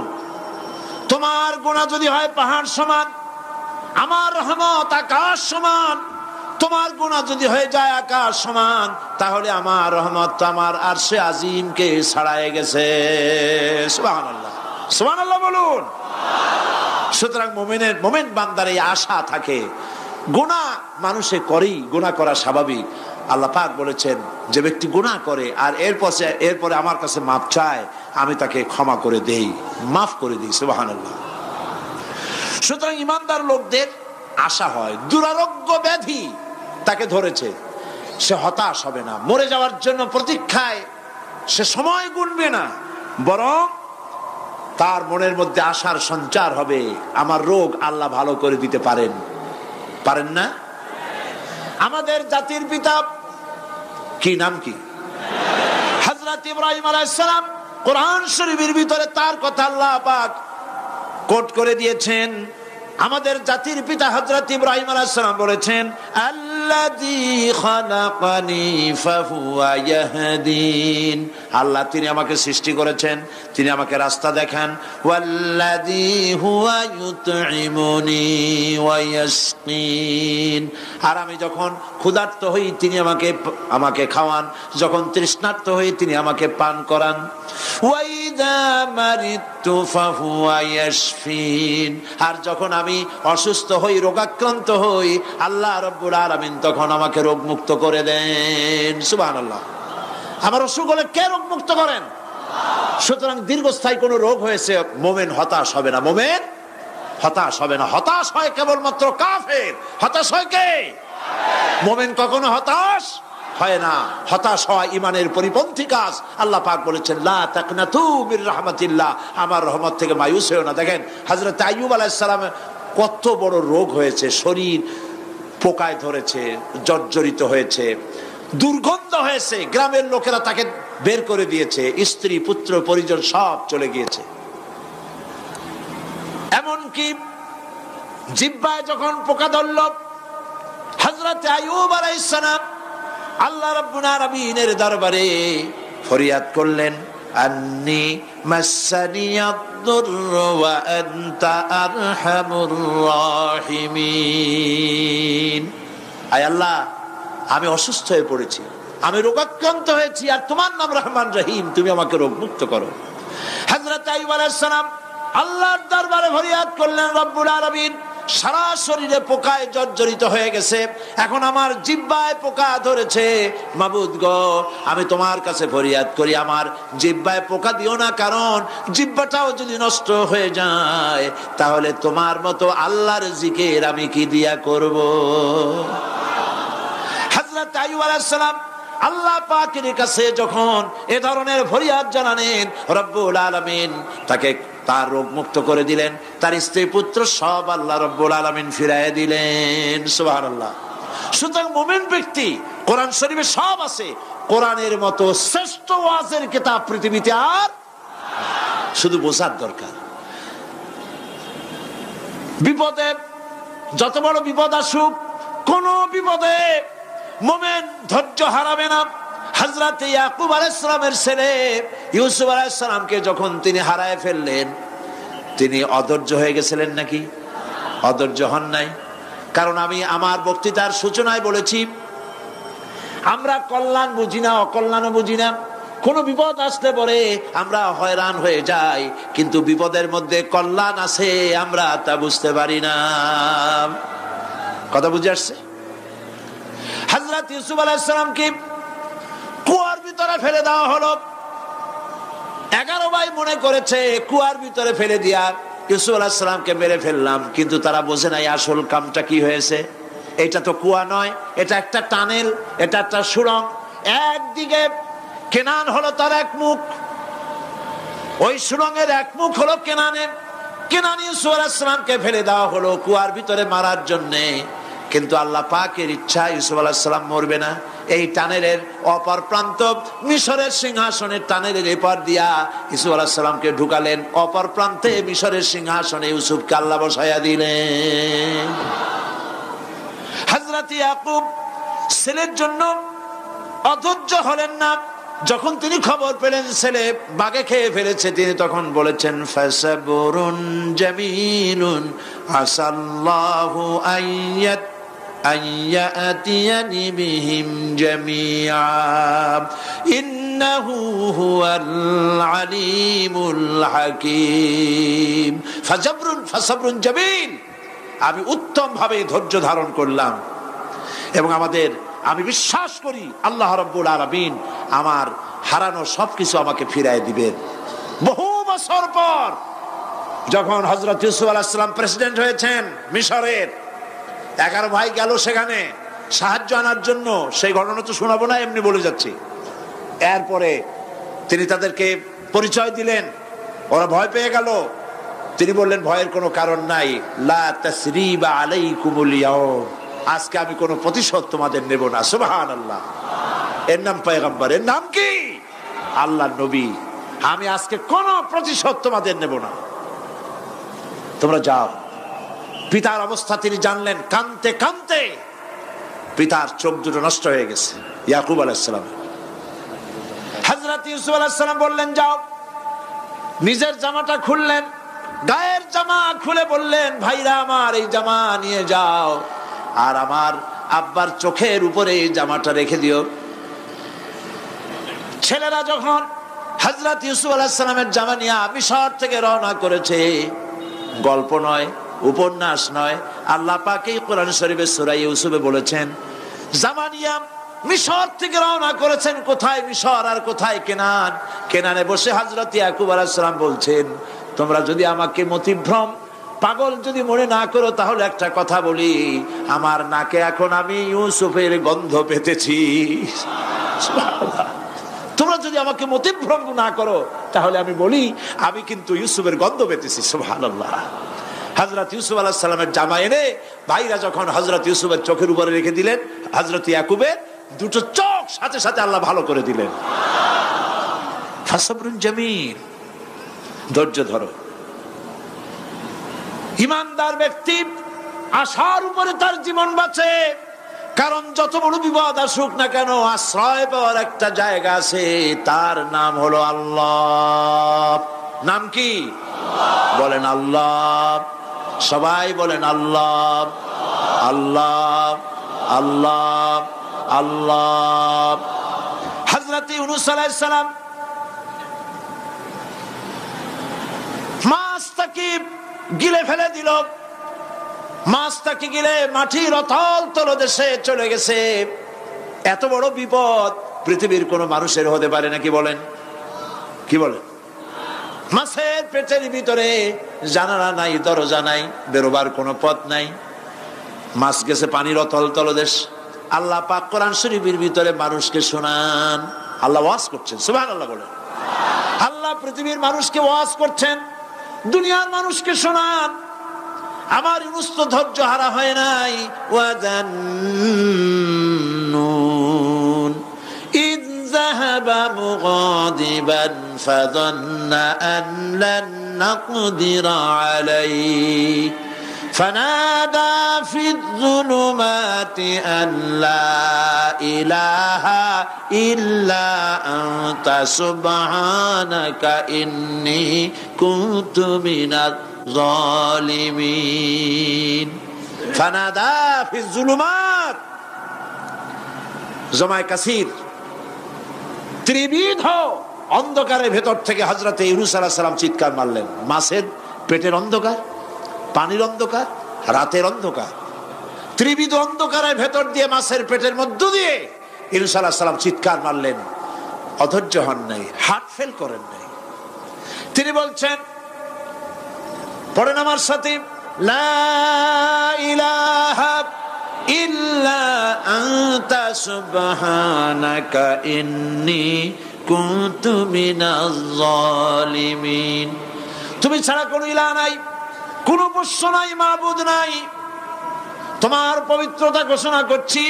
তোমার গুনাহ যদি হয় পাহাড় সমান, আমার রহমত আকাশ সমান। তোমার গুনাহ যদি হয়ে যায় আকাশ সমান, তাহলে আমার রহমত তো আমার আরশে আজিমকে ছাড়ায় গেছে। সুবহানাল্লাহ, সুবহানাল্লাহ বলুন। সুতরাং মুমিন বান্দার এই আশা থাকে। গুনাহ মানুষে করেই, গুনাহ করা স্বাভাবিক। আল্লাহ পাক বলেছেন, যে ব্যক্তি গুনাহ করে আর এরপরে আমার কাছে মাফ চায়, আমি তাকে ক্ষমা করে দেই, মাফ করে দিই। সুবহানাল্লাহ। সুতরাং ইমানদার লোকদের আশা হয়, দুরারোগ্য ব্যাধি তাকে ধরেছে, সে হতাশ হবে না। মরে যাওয়ার জন্য প্রতীক্ষায় সে সময় গুনবে না, বরং তার মনের মধ্যে আশার সঞ্চার হবে, আমার রোগ আল্লাহ ভালো করে দিতে পারেন না? আমাদের জাতির পিতা কি নাম কি? হযরত ইব্রাহিম আলাইহিস সালাম। কোরআন শরীফের ভিতরে তার কথা আল্লাহ পাক কোট করে দিয়েছেন। আমাদের জাতির পিতা হযরত ইব্রাহিম আলাইহিস সালাম বলেছেন, আল্লাযী খালাকানি ফাহুয়া ইয়াহদিন। আল্লাহ তিনি আমাকে সৃষ্টি করেছেন, তিনি আমাকে রাস্তা দেখান। ওয়াল্লাযী হুয়া ইউতঈমুনি ওয়া ইয়াসকিন। আর আমি যখন ক্ষুধার্ত হই তিনি আমাকে খাওয়ান, যখন তৃষ্ণার্ত হই তিনি আমাকে পান করান। ওয়া ইযা মারিতু ফাহুয়া ইয়াশফিন। আর যখন আমি অসুস্থ হই, রোগাক্রান্ত হই, আল্লাহ রাব্বুল আলামিন তখন আমাকে রোগ মুক্ত করে দেন। সুবহানাল্লাহ। আমার অসুখ হলে কে রোগ মুক্ত করেন? সুতরাং দীর্ঘস্থায়ী কোনো রোগ হয়েছে, মুমিন হতাশ হবে না। মুমিন হতাশ হবে না। হতাশ হয় কেবলমাত্র কাফের। হতাশ হয় কে? মুমিন কখনো হতাশ হয় না। হতাশ হওয়া ইমানের পরিপন্থী কাজ। আল্লাহ পাক বলেছেন, লা তাকনাতু মির রাহমাতিল্লাহ, আমার রহমত থেকে মায়ুস হয়ো না। দেখেন হযরত আইয়ুব আলাইহিস সালামের কত বড় রোগ হয়েছে, শরীর পোকায় ধরেছে, জর্জরিত হয়েছে, দুর্গন্ধ হয়েছে, গ্রামের লোকেরা তাকে বের করে দিয়েছে, স্ত্রী পুত্র পরিজন সব চলে গিয়েছে। এমনকি জিহ্বায় যখন পোকা ধরল, হযরত আইয়ুব আলাইহিস সালাম আল্লাহ রাব্বুল আলামিনের দরবারে ফরিয়াদ করলেন, আন্নী মাসসানিয়াদ-দুররু ওয়া আনতা আরহামুর রাহিমিন। আয় আল্লাহ, আমি অসুস্থ হয়ে পড়েছি, আমি রোগাক্রান্ত হয়েছি, আর তোমার নাম রহমান রহিম, তুমি আমাকে রোগ মুক্ত করো। হযরত আইয়ুব আলাইহিস সালাম আল্লাহর দরবারে ফরিয়াদ করলেন, রব্বুল আলামিন সারা শরীরে পোকায় জর্জরিত হয়ে গেছে, এখন আমার জিহ্বায় পোকা ধরেছে, মাবুদ গো আমি তোমার কাছে ফরিয়াদ করি আমার জিহ্বায় পোকা দিও না, কারণ জিহ্বাটাও যদি নষ্ট হয়ে যায় তাহলে তোমার মতো আল্লাহর জিকির আমি কি দিয়া করব। হযরত আইয়ুব আলাইহিস সালাম আল্লাহ পাকের কাছে যখন এ ধরনের ফরিয়াদ জানালেন, রব্বুল আলামিন তাকে তার রোগ মুক্ত করে দিলেন, তার স্ত্রী পুত্র সব আল্লাহ রব্বুল আলামিন ফিরাইয়া দিলেন। সুবহানাল্লাহ। সুতরাং মুমিন ব্যক্তি, কোরআন শরীফে সব আছে, কোরআনের মতো শ্রেষ্ঠ ওয়াজের কিতাব পৃথিবীতে আর শুধু বোঝার দরকার। বিপদে যত বড় বিপদ আসুক, কোন বিপদে মুমিন ধৈর্য হারাবে না। হযরত ইয়াকুব আলাইহিস সালামের ছেলে ইউসুফ আলাইহিস সালামকে যখন তিনি হারায় ফেললেন, তিনি অধৈর্য হয়ে গেছিলেন নাকি? অধৈর্য হন নাই। কারণ আমি আমার বক্তৃতার সূচনায় বলেছি, আমরা কল্যাণ বুঝি না, অকল্যাণও বুঝি না। কোন বিপদ আসলে পরে আমরা হয়রান হয়ে যাই, কিন্তু বিপদের মধ্যে কল্যাণ আছে আমরা তা বুঝতে পারি না। কথা বুঝে আসছে? হযরত ইউসুফ আলাইহিস সালামকে কুয়ার ভিতরে ফেলে দেওয়া হলো। 11 ভাই মনে করেছে কুয়ার ভিতরে ফেলে দিয়া ইউসুফ আলাইহিস সালামকে মেরে ফেললাম, কিন্তু তারা বোঝে নাই আসল কামটা কি হয়েছে। এটা তো কুয়া নয়, এটা একটা টানেল, এটা একটা সুড়ঙ্গ। একদিকে কেনান হলো তার এক মুখ, ওই সুড়ঙ্গের এক মুখ হলো কেনানের। কেনান ইউসুফ আলাইহিস সালামকে ফেলে দেওয়া হলো কুয়ার ভিতরে মারার জন্যে, কিন্তু আল্লাহ পাকের ইচ্ছা ইউসুফ আলাইহিস সালাম মরবে না। এই টানেলের অপর প্রান্ত মিশরের সিংহাসনের টানেলের এপার দিয়া ইউসুফ আলাইহিস সালামকে ঢুকালেন, অপর প্রান্তে মিশরের সিংহাসনে ইউসুফকে আল্লাহ বসায়া দিলেন। হযরত ইয়াকুব ছেলের জন্য অধৈর্য হলেন না। যখন তিনি খবর পেলেন ছেলে বাঘে খেয়ে ফেলেছে, তিনি তখন বলেছেন, ফাসাবুরুন জামিলুন আসাল্লাহু আইয়াতিয়ানি বিহিম জামিআ ইন্নাহু হুয়াল আলিমুল হাকীম। ফাসাবরুন জামিল, আমি উত্তম ভাবে ধৈর্য ধারণ করলাম, এবং আমি বিশ্বাস করি আল্লাহ রাব্বুল আলামিন আমার হারানো সবকিছু আমাকে ফিরাই দিবেন। বহু বছর পর যখন হযরত ইউসুফ আলাইহিস সালাম প্রেসিডেন্ট হয়েছেন মিশরের, 11 ভাই গেল সেখানে সাহায্য আনার জন্য। সেই ঘটনা তো শোনাবো না, এমনি বলে যাচ্ছি। এরপরে তিনি তাদেরকে পরিচয় দিলেন, ওরা ভয় পেয়ে গেল। তিনি বললেন, ভয়ের কোনো কারণ নাই, লা তাসরিবা আলাইকুমুল ইয়াউম, আজকে আমি কোনো প্রতিশোধ তোমাদের নেব না। সুবহানাল্লাহ। এর নাম পয়গম্বর, এর নাম কি? আল্লাহর নবী। আমি আজকে কোনো প্রতিশোধ তোমাদের নেব না, তোমরা যাও। পিতার অবস্থা তিনি জানলেন, কাঁদতে কাঁদতে পিতার চোখ দুটো নষ্ট হয়ে গেছে। ইয়াকুব আলাইহিস সালাম, হযরত ইউসুফ আলাইহিস সালাম বললেন, যাও। নিজের জামাটা খুললেন, গায়ের জামা খুলে বললেন, ভাইরা আমার এই জামা নিয়ে যাও, আর আমার আব্বার চোখের উপরে এই জামাটা রেখে দিও। ছেলেরা যখন হযরত ইউসুফ আলাইহিস সালামের জামা নিয়ে মিশর থেকে রওনা করেছে, গল্প নয়, উপন্যাস নয়, আল্লাহ পাক এই কোরআন শরীফে সূরা ইউসুফে বলেছেন, জামা নিয়ে মিশর থেকে রওনা করেছেন। কোথায় মিশর আর কোথায় কেনান? কেনানে বসে হযরত ইয়াকুব আলাইহিস সালাম বলছেন, তোমরা যদি আমাকে মতিভ্রম পাগল যদি মনে না করো, তাহলে একটা কথা বলি, আমার নাকে এখন আমি ইউসুফের গন্ধ পেতেছি। তোমরা যদি আমাকে মতিভ্রম না করো, তাহলে আমি বলি আমি কিন্তু ইউসুফের গন্ধ পেতেছি। সুবহানাল্লাহ। হযরত ইউসুফ আলাইহিস সালামের জামা এনে ভাইরা যখন হযরত ইউসুফের চোখের উপরে রেখে দিলেন, হযরত ইয়াকুবের দুটো চোখ সাথে সাথে আল্লাহ ভালো করে দিলেন। ফাসাবরুন জামিল, ধৈর্য ধরো। ইমানদার ব্যক্তি আশার উপরে তার জীবন বাঁচে, কারণ যত বড় বিপদ আসুক না কেন, আশ্রয় পাওয়ার একটা জায়গা আছে, তার নাম হলো আল্লাহ। নাম কি? বলেন আল্লাহ। সবাই বলেন আল্লাহ, আল্লাহ, আল্লাহ, আল্লাহ। হযরত ইউনূস আলাইহিস সালাম মাছ মাছটাকে গিলে ফেলে দিল, মাছটাকে গিলে মাটির অতল তলদেশে চলে গেছে। এত বড় বিপদ পৃথিবীর কোন মানুষের হতে পারে নাকি বলেন? কি বলেন? মাছের পেটের ভিতরে জানালা নাই, দরজা নাই, বেরোবার কোনো পথ নাই, মাছ গেছে পানির অতল তলদেশ। আল্লাহ পাক কোরআন শরীফের ভিতরে মানুষকে শোনান, আল্লাহ ওয়াজ করছেন, সুবহানাল্লাহ বলেন। আল্লাহ পৃথিবীর মানুষকে ওয়াজ করছেন, দুনিয়ার মানুষকে শোনান। আমার ইউনূস তো ধৈর্য হারা হয় নাই। ওয়াযান্নুন ইয যাহাবা মুগাদিবান ফাযান্না আন লান নাকদিরা আলাইহি فنادى في الظلمات أن لا إله إلا أنت سبحانك إني كنت من الظالمين فنادى في الظلمات জমায় কাসির ত্রিবিধ অন্ধকারের ভেতর থেকে হযরত ইউনূস আলাইহিস সালাম চিৎকার মারলেন। মাছের পেটের অন্ধকার, পানির অন্ধকার, রাতের অন্ধকার, ত্রিবিধ অন্ধকারের ভেতর দিয়ে মাছের পেটের মধ্য দিয়ে ইউনূস আলাইহিস সালাম চিৎকার মারলেন। অধৈর্য হন নাই, হার্ট ফেল করেন নাই। তিনি বলছেন, পড়েন আমার সাথে, লা ইলাহা ইল্লা আনতা সুবহানাকা ইন্নী কুনতু মিনাজ জালিমিন। তুমি ছাড়া কোনো ইলাহ নাই, কোনো উপাস্য নাই, মাবুদ নাই, তোমার পবিত্রতা ঘোষণা করছি,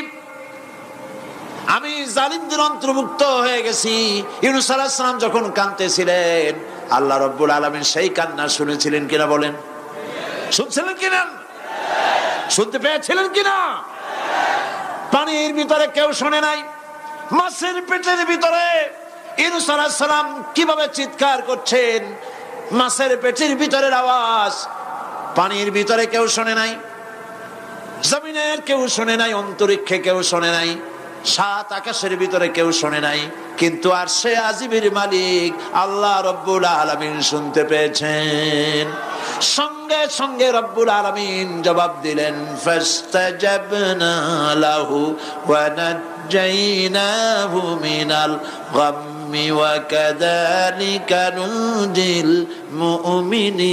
আমি জালিমদের অন্তর্ভুক্ত হয়ে গেছি। ইউনূস আলাইহিস সালাম যখন কাঁদতেছিলেন, আল্লাহ রাব্বুল আলামিন সেই কান্না শুনেছিলেন কিনা বলেন? শুনছিলেন কিনা? শুনতে পেয়েছিলেন কিনা? পানির ভিতরে কেউ শোনে নাই, মাছের পেটের ভিতরে ইউনূস আলাইহিস সালাম কিভাবে চিৎকার করছেন, মাছের পেটের ভিতরের আওয়াজ পানির ভিতরে কেউ শোনে নাই, জমিনের কেউ শোনে নাই, অন্তরিক্ষে কেউ শোনে নাই, সাত আকাশের ভিতরে কেউ শোনে নাই, কিন্তু আরশে আজিমের মালিক আল্লাহ রাব্বুল আলামিন শুনতে পেয়েছেন। সঙ্গে সঙ্গে রব্বুল আলামিন জবাব দিলেন, ফাস্তাজাবনা লাহু ওয়া নাজ্জাইনাহু মিনাল গাম্মি ওয়া কাযালিকা নুনজিল মুমিনিন।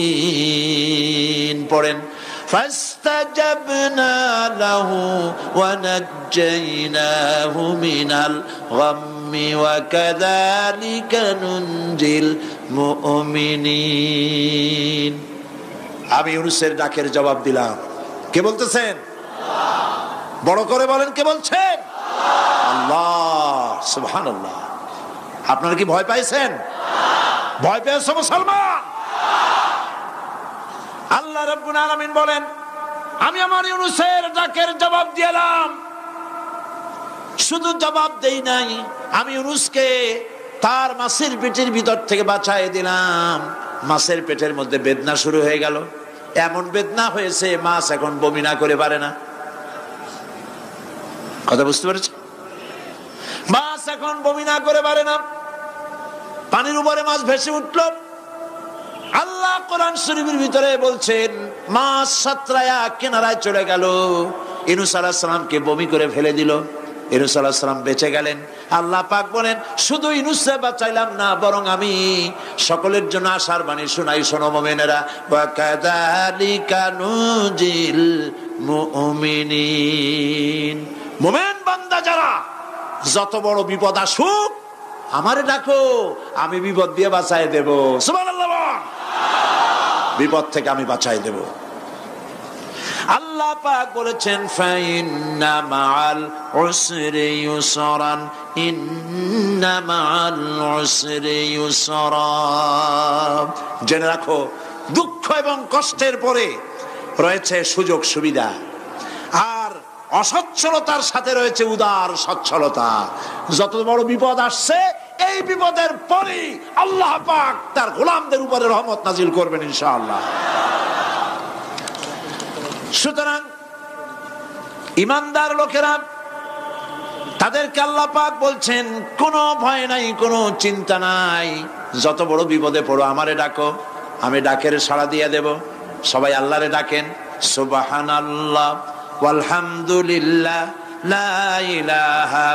পড়েন, ফাস্তাজাবনা লাহু ওয়া নাজ্জাইনাহু মিনাল গাম্মি ওয়া কাযালিকা নুনজিল মুমিনিন। আমি ইউনূসের ডাকের জবাব দিলাম। কে বলতেছেন? বড় করে বলেন, কে বলছেন? আল্লাহ, সুবহানাল্লাহ। আপনারা কি ভয় পাইছেন? ভয় পেয়েছো মুসলমান? আল্লাহ রাব্বুল আলামিন বলেন, আমি আমার ইউনূসের ডাকের জবাব দিলাম। শুধু জবাব দেই নাই, আমি ইউনূসকে তার মাছের পেটের ভিতর থেকে বাঁচায় দিলাম। মাছের পেটের মধ্যে বেদনা শুরু হয়ে গেল, এমন বেদনা হয়েছে মাছ এখন বমি না করে পারে না। কথা বুঝতে পেরেছে? মাছ এখন বমি না করে পারে না। পানির উপরে মাছ ভেসে উঠল। আল্লাহ কোরআন শরীফের ভিতরে বলছেন, মাছ সাতরায়া কিনারায় চলে গেল, ইউনূস আলাইহিস সালামকে বমি করে ফেলে দিল। ইউনূস আলাইহিস সালাম বেঁচে গেলেন। আল্লাহ পাক বলেন, শুধু ইউনূসকে বাঁচাইলাম না, বরং আমি সকলের জন্য আশার বাণী শোনাই, শোনো মুমিনেরা, ওয়া কাযালিকা নুনজিল মুমিনিন। মুমিন বান্দা যারা, যত বড় বিপদ আসুক আমারে ডাকো, আমি বিপদ দিয়ে বাঁচাই দেব। সুবহানাল্লাহ, বিপদ থেকে আমি বাঁচাই দেব। আল্লাহ পাক বলেছেন, ফাইন্না মাআল উসরি ইউসরান, ইন্না মাআল উসরি ইউসরা। জেনে রাখো, দুঃখ এবং কষ্টের পরে রয়েছে সুযোগ সুবিধা, আর অসচ্ছলতার সাথে রয়েছে উদার সচ্ছলতা। যত বড় বিপদ আসছে, এই বিপদের পরেই আল্লাহ পাক তার গোলামদের উপরে রহমত নাজিল করবেন ইনশাআল্লাহ। সুতরাং ইমানদার লোকেরা, তাদেরকে আল্লাহ পাক বলছেন, কোনো ভয় নাই, কোনো চিন্তা নাই, যত বড় বিপদে পড়ো আমারে ডাকো, আমি ডাকের সাড়া দিয়ে দেব। সবাই আল্লাহরে ডাকেন, সুবহানাল্লাহ ওয়ালহামদুলিল্লাহ লা ইলাহা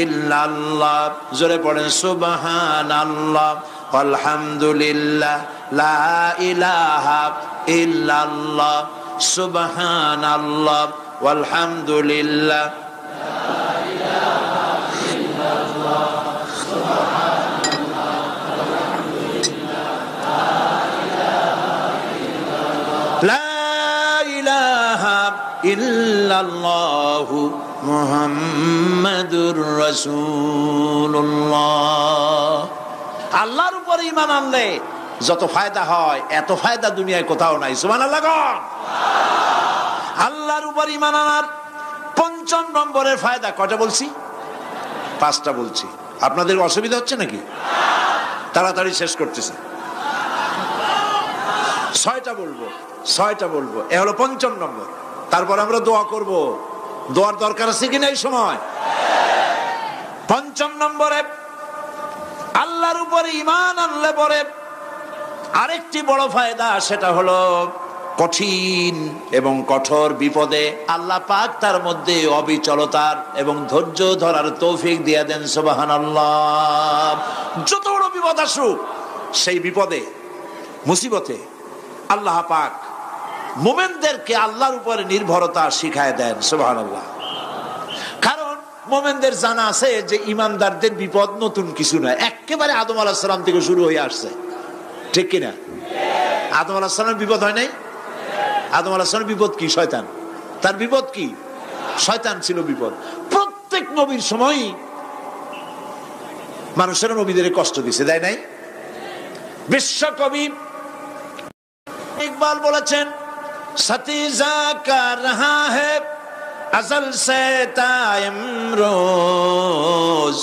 ইল্লাল্লাহ। জোরে পড়েন, সুবহানাল্লাহ ওয়ালহামদুলিল্লাহ লা ইলাহা ইল্লাল্লাহ, সুবহানাল্লাহ ওয়ালহামদুলিল্লাহ ইল্লাল্লাহু মুহাম্মাদুর রাসূলুল্লাহ। আল্লাহর উপর ঈমান আনলে যত ফায়দা হয় এত ফায়দা দুনিয়ায় কোথাও নাই। সুবহানাল্লাহ। আল্লাহর উপর ঈমান আনার ৫ম নম্বরের ফায়দা কয়টা বলছি? 5টা বলছি। আপনাদের অসুবিধা হচ্ছে নাকি? তাড়াতাড়ি শেষ করতেছে। 6টা বলবো। এ হলো ৫ম নম্বর। তারপর আমরা দোয়া করব। দোয়ার দরকার আছে কিনা এই সময়? ৫ম নম্বরে আল্লাহর উপরে ঈমান আনলে পরে আরেকটি বড় ফায়দা, সেটা হলো কঠিন এবং কঠোর বিপদে আল্লাহ পাক তার মধ্যে অবিচলতার এবং ধৈর্য ধরার তৌফিক দিয়ে দেন। সুবহানাল্লাহ। যত বড় বিপদ আসুক, সেই বিপদে মুসিবতে আল্লাহ পাক মুমিনদেরকে আল্লাহর উপরে নির্ভরতা শিখায় দেন। সুবহানাল্লাহ। কারণ মুমিনদের জানা আছে যে ইমানদারদের বিপদ নতুন কিছু নয়, একেবারে আদম আলাইহিস সালাম থেকে শুরু হয়ে আসছে। ঠিক কিনা? আদম আলাইহিস সালামের বিপদ হয় নাই? আদম আলাইহিস সালামের বিপদ কি? শয়তান। তার বিপদ কি? শয়তান ছিল বিপদ। প্রত্যেক নবীর সময়ই মানুষের নবীদের কষ্ট দিছে, দেয় নাই? বিশ্বকবি ইকবাল বলেছেন, সতীজা কা রহা है अजल से ताइम रोज,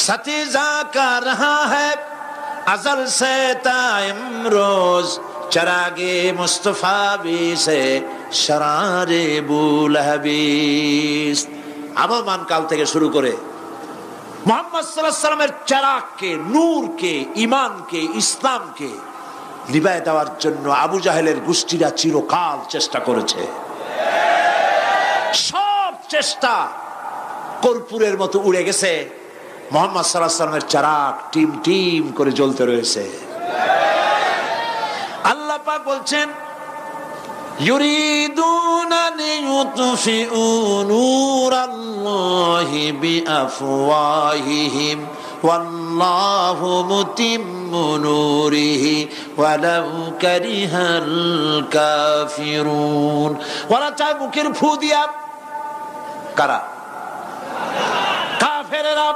सतीजा का रहा है अजल से ताइम रोज, चरागे मुस्तफा भी से शरारे बुलहबीस। আবহমান কাল থেকে শুরু করে মুহাম্মদ সাল্লাল্লাহু আলাইহি সাল্লামের চিরাগকে, নূরকে, ঈমানকে, ইসলামকে নিভায় দেওয়ার জন্য আবু জাহেলের গোষ্ঠীরা চিরকাল চেষ্টা করেছে। সব চেষ্টা কর্পূরের মতো উড়ে গেছে। মুহাম্মদ সাল্লাল্লাহু আলাইহি সাল্লামের চিরাগ টিম টিম করে জ্বলতে রয়েছে। আল্লাহ পাক বলছেন, ইউরিদুনা লিইউতফিউ নূরাল্লাহি বিআফওয়াহিহিম ওয়াল্লাহু মুতিম্মু নূরিহি ওয়ালাউ কারিহাল কাফিরুন। ওরা চায় মুখের ফু দিয়া, কারা? কাফেরেরা।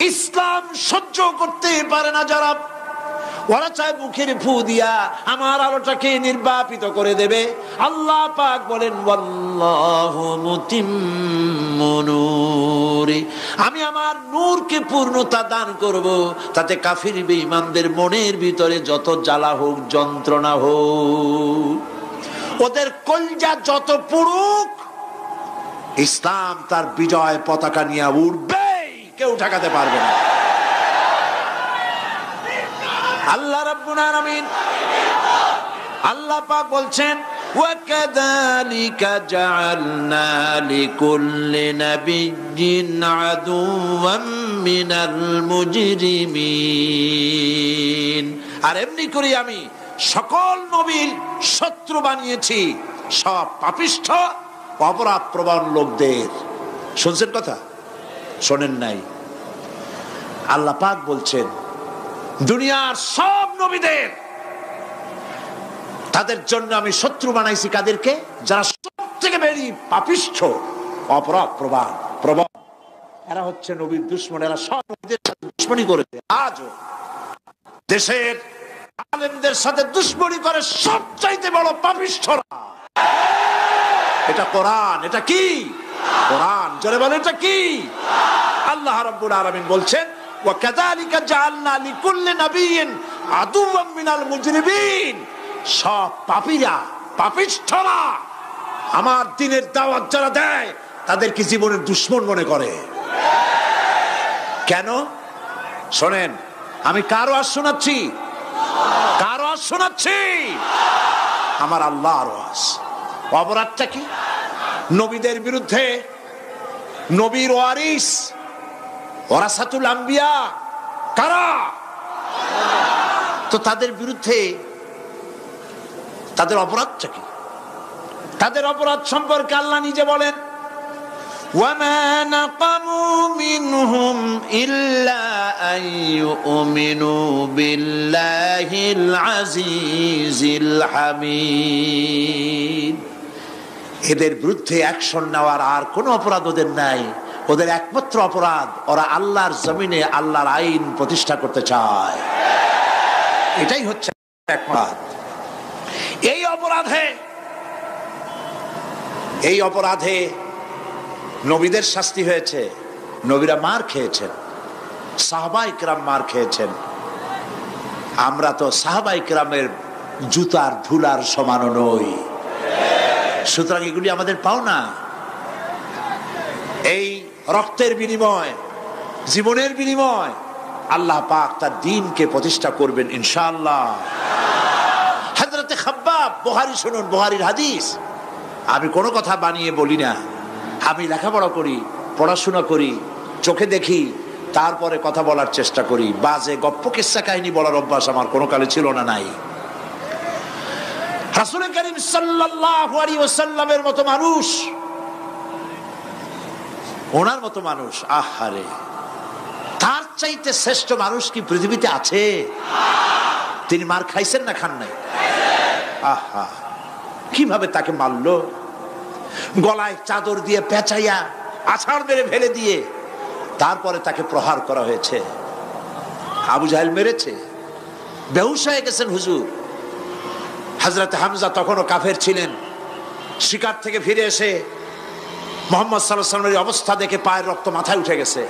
ইসলাম সহ্য করতে পারে না যারা, ওরা চায় মুখের ফু দিয়া আমার আলোটাকে নির্বাপিত করে দেবে। আল্লাহ পাক বলেন, ওয়াল্লাহু মুতিম্মু নূরি, আমি আমার নূরকে পূর্ণতা দান করব। তাতে কাফির বেঈমানদের মনের ভিতরে যত জ্বালা হোক, যন্ত্রণা হোক, ওদের কলজা যত পুড়ুক, ইসলাম তার বিজয় পতাকা নিয়ে উঠবে, কেউ ঠেকাতে পারবে না। আল্লাহ রাব্বুল আলামিন, আল্লাহ পাক বলছেন, ওয়াকাযালিকা জাআলনা লিকুল্লি নাবিয়্যিন আদুওয়াম মিনাল মুজরিমিন। আর এমনি করে আমি সকল নবীর শত্রু বানিয়েছি সব পাপিষ্ঠ অপরাধ প্রবণ লোকদের। শুনছেন কথা? শোনেন নাই? আল্লাহ পাক বলছেন, দুনিয়ার সব নবীদের তাদের জন্য আমি শত্রু বানাইছি। কাদেরকে? যারা সব থেকে বেশি পাপিষ্ঠ, অপরাধ প্রবণ। এরা হচ্ছে নবীর দুশমন। এরা সব নবীদের সাথে দুশমনি করেছে। আজও দেশের আলেমদের সাথে দুশমনি করে সবচাইতে বড় পাপিষ্ঠরা। এটা কোরআন। এটা কি? কোরআন। জোরে বলেন, এটা কি? আল্লাহ রাব্বুল আলামিন বলছেন, ওয়াকাযালিকা জাআলনা লিকুল্লি নাবিয়্যিন আদুওয়াম মিনাল মুজরিমিন। সব পাপীরা, পাপিষ্ঠরা আমার দ্বীনের দাওয়াত যারা দেয় তাদেরকে জীবনের দুশমন মনে করে। কেন? শোনেন, আমি কার ওয়াজ শোনাচ্ছি? কার ওয়াজ শোনাচ্ছি, আমার আল্লাহর ওয়াজ। অপরাধটা কি? নবীদের বিরুদ্ধে, নবীর ওয়ারিস ওয়ারাসাতুল আম্বিয়া কারা, তো তাদের বিরুদ্ধে তাদের অপরাধটা কি? তাদের অপরাধ সম্পর্কে আল্লাহ নিজে বলেন, ওয়ামা নাকামু মিনহুম ইল্লা আন ইউমিনু বিল্লাহিল আজিজিল হামিদ। এদের বিরুদ্ধে অ্যাকশন নেওয়ার আর কোনো অপরাধ ওদের নাই। ওদের একমাত্র অপরাধ, ওরা আল্লাহর জমিনে আল্লাহর আইন প্রতিষ্ঠা করতে চায়। এটাই হচ্ছে অপরাধ। এই অপরাধে নবীদের শাস্তি হয়েছে, নবীরা মার খেয়েছেন, সাহাবায়ে কেরাম মার খেয়েছেন। আমরা তো সাহাবায়ে কেরামের জুতার ধুলার সমানও নই, সুতরাং এগুলি আমাদের পাওনা। এই রক্তের বিনিময়, জীবনের বিনিময় আল্লাহ পাক তার দ্বীনকে প্রতিষ্ঠা করবেন ইনশাআল্লাহ। হযরতে খাব্বাব, বুখারী শুনুন, বুখারীর হাদিস। আমি কোনো কথা বানিয়ে বলি না, আমি লেখাপড়া করি, পড়াশোনা করি, চোখে দেখি, তারপরে কথা বলার চেষ্টা করি। বাজে গপ্প কিস্সা কাহিনী বলার অভ্যাস আমার কোনো কালে ছিল না, নাই। রাসূল করিম সাল্লাল্লাহু আলাইহি ওয়াসাল্লামের মতো মানুষ, ওনার মতো মানুষ, আহারে, তার চাইতে শ্রেষ্ঠ মানুষ কি পৃথিবীতে আছে? তিনি মার খাইছেন না খান নাই? আহা, কিভাবে তাকে মারলো! গলায় চাদর দিয়ে পেঁচাইয়া আছাড় মেরে ফেলে দিয়ে তারপরে তাকে প্রহার করা হয়েছে। আবু জাহেল মেরেছে, বেহুশ হয়ে গেছেন হুজুর। হযরতে হামজা তখনও কাফের ছিলেন। শিকার থেকে ফিরে এসে মুহাম্মদ সাল্লাল্লাহু আলাইহি ওয়াসাল্লামের অবস্থা দেখে পায়ের রক্ত মাথায় উঠে গেছে।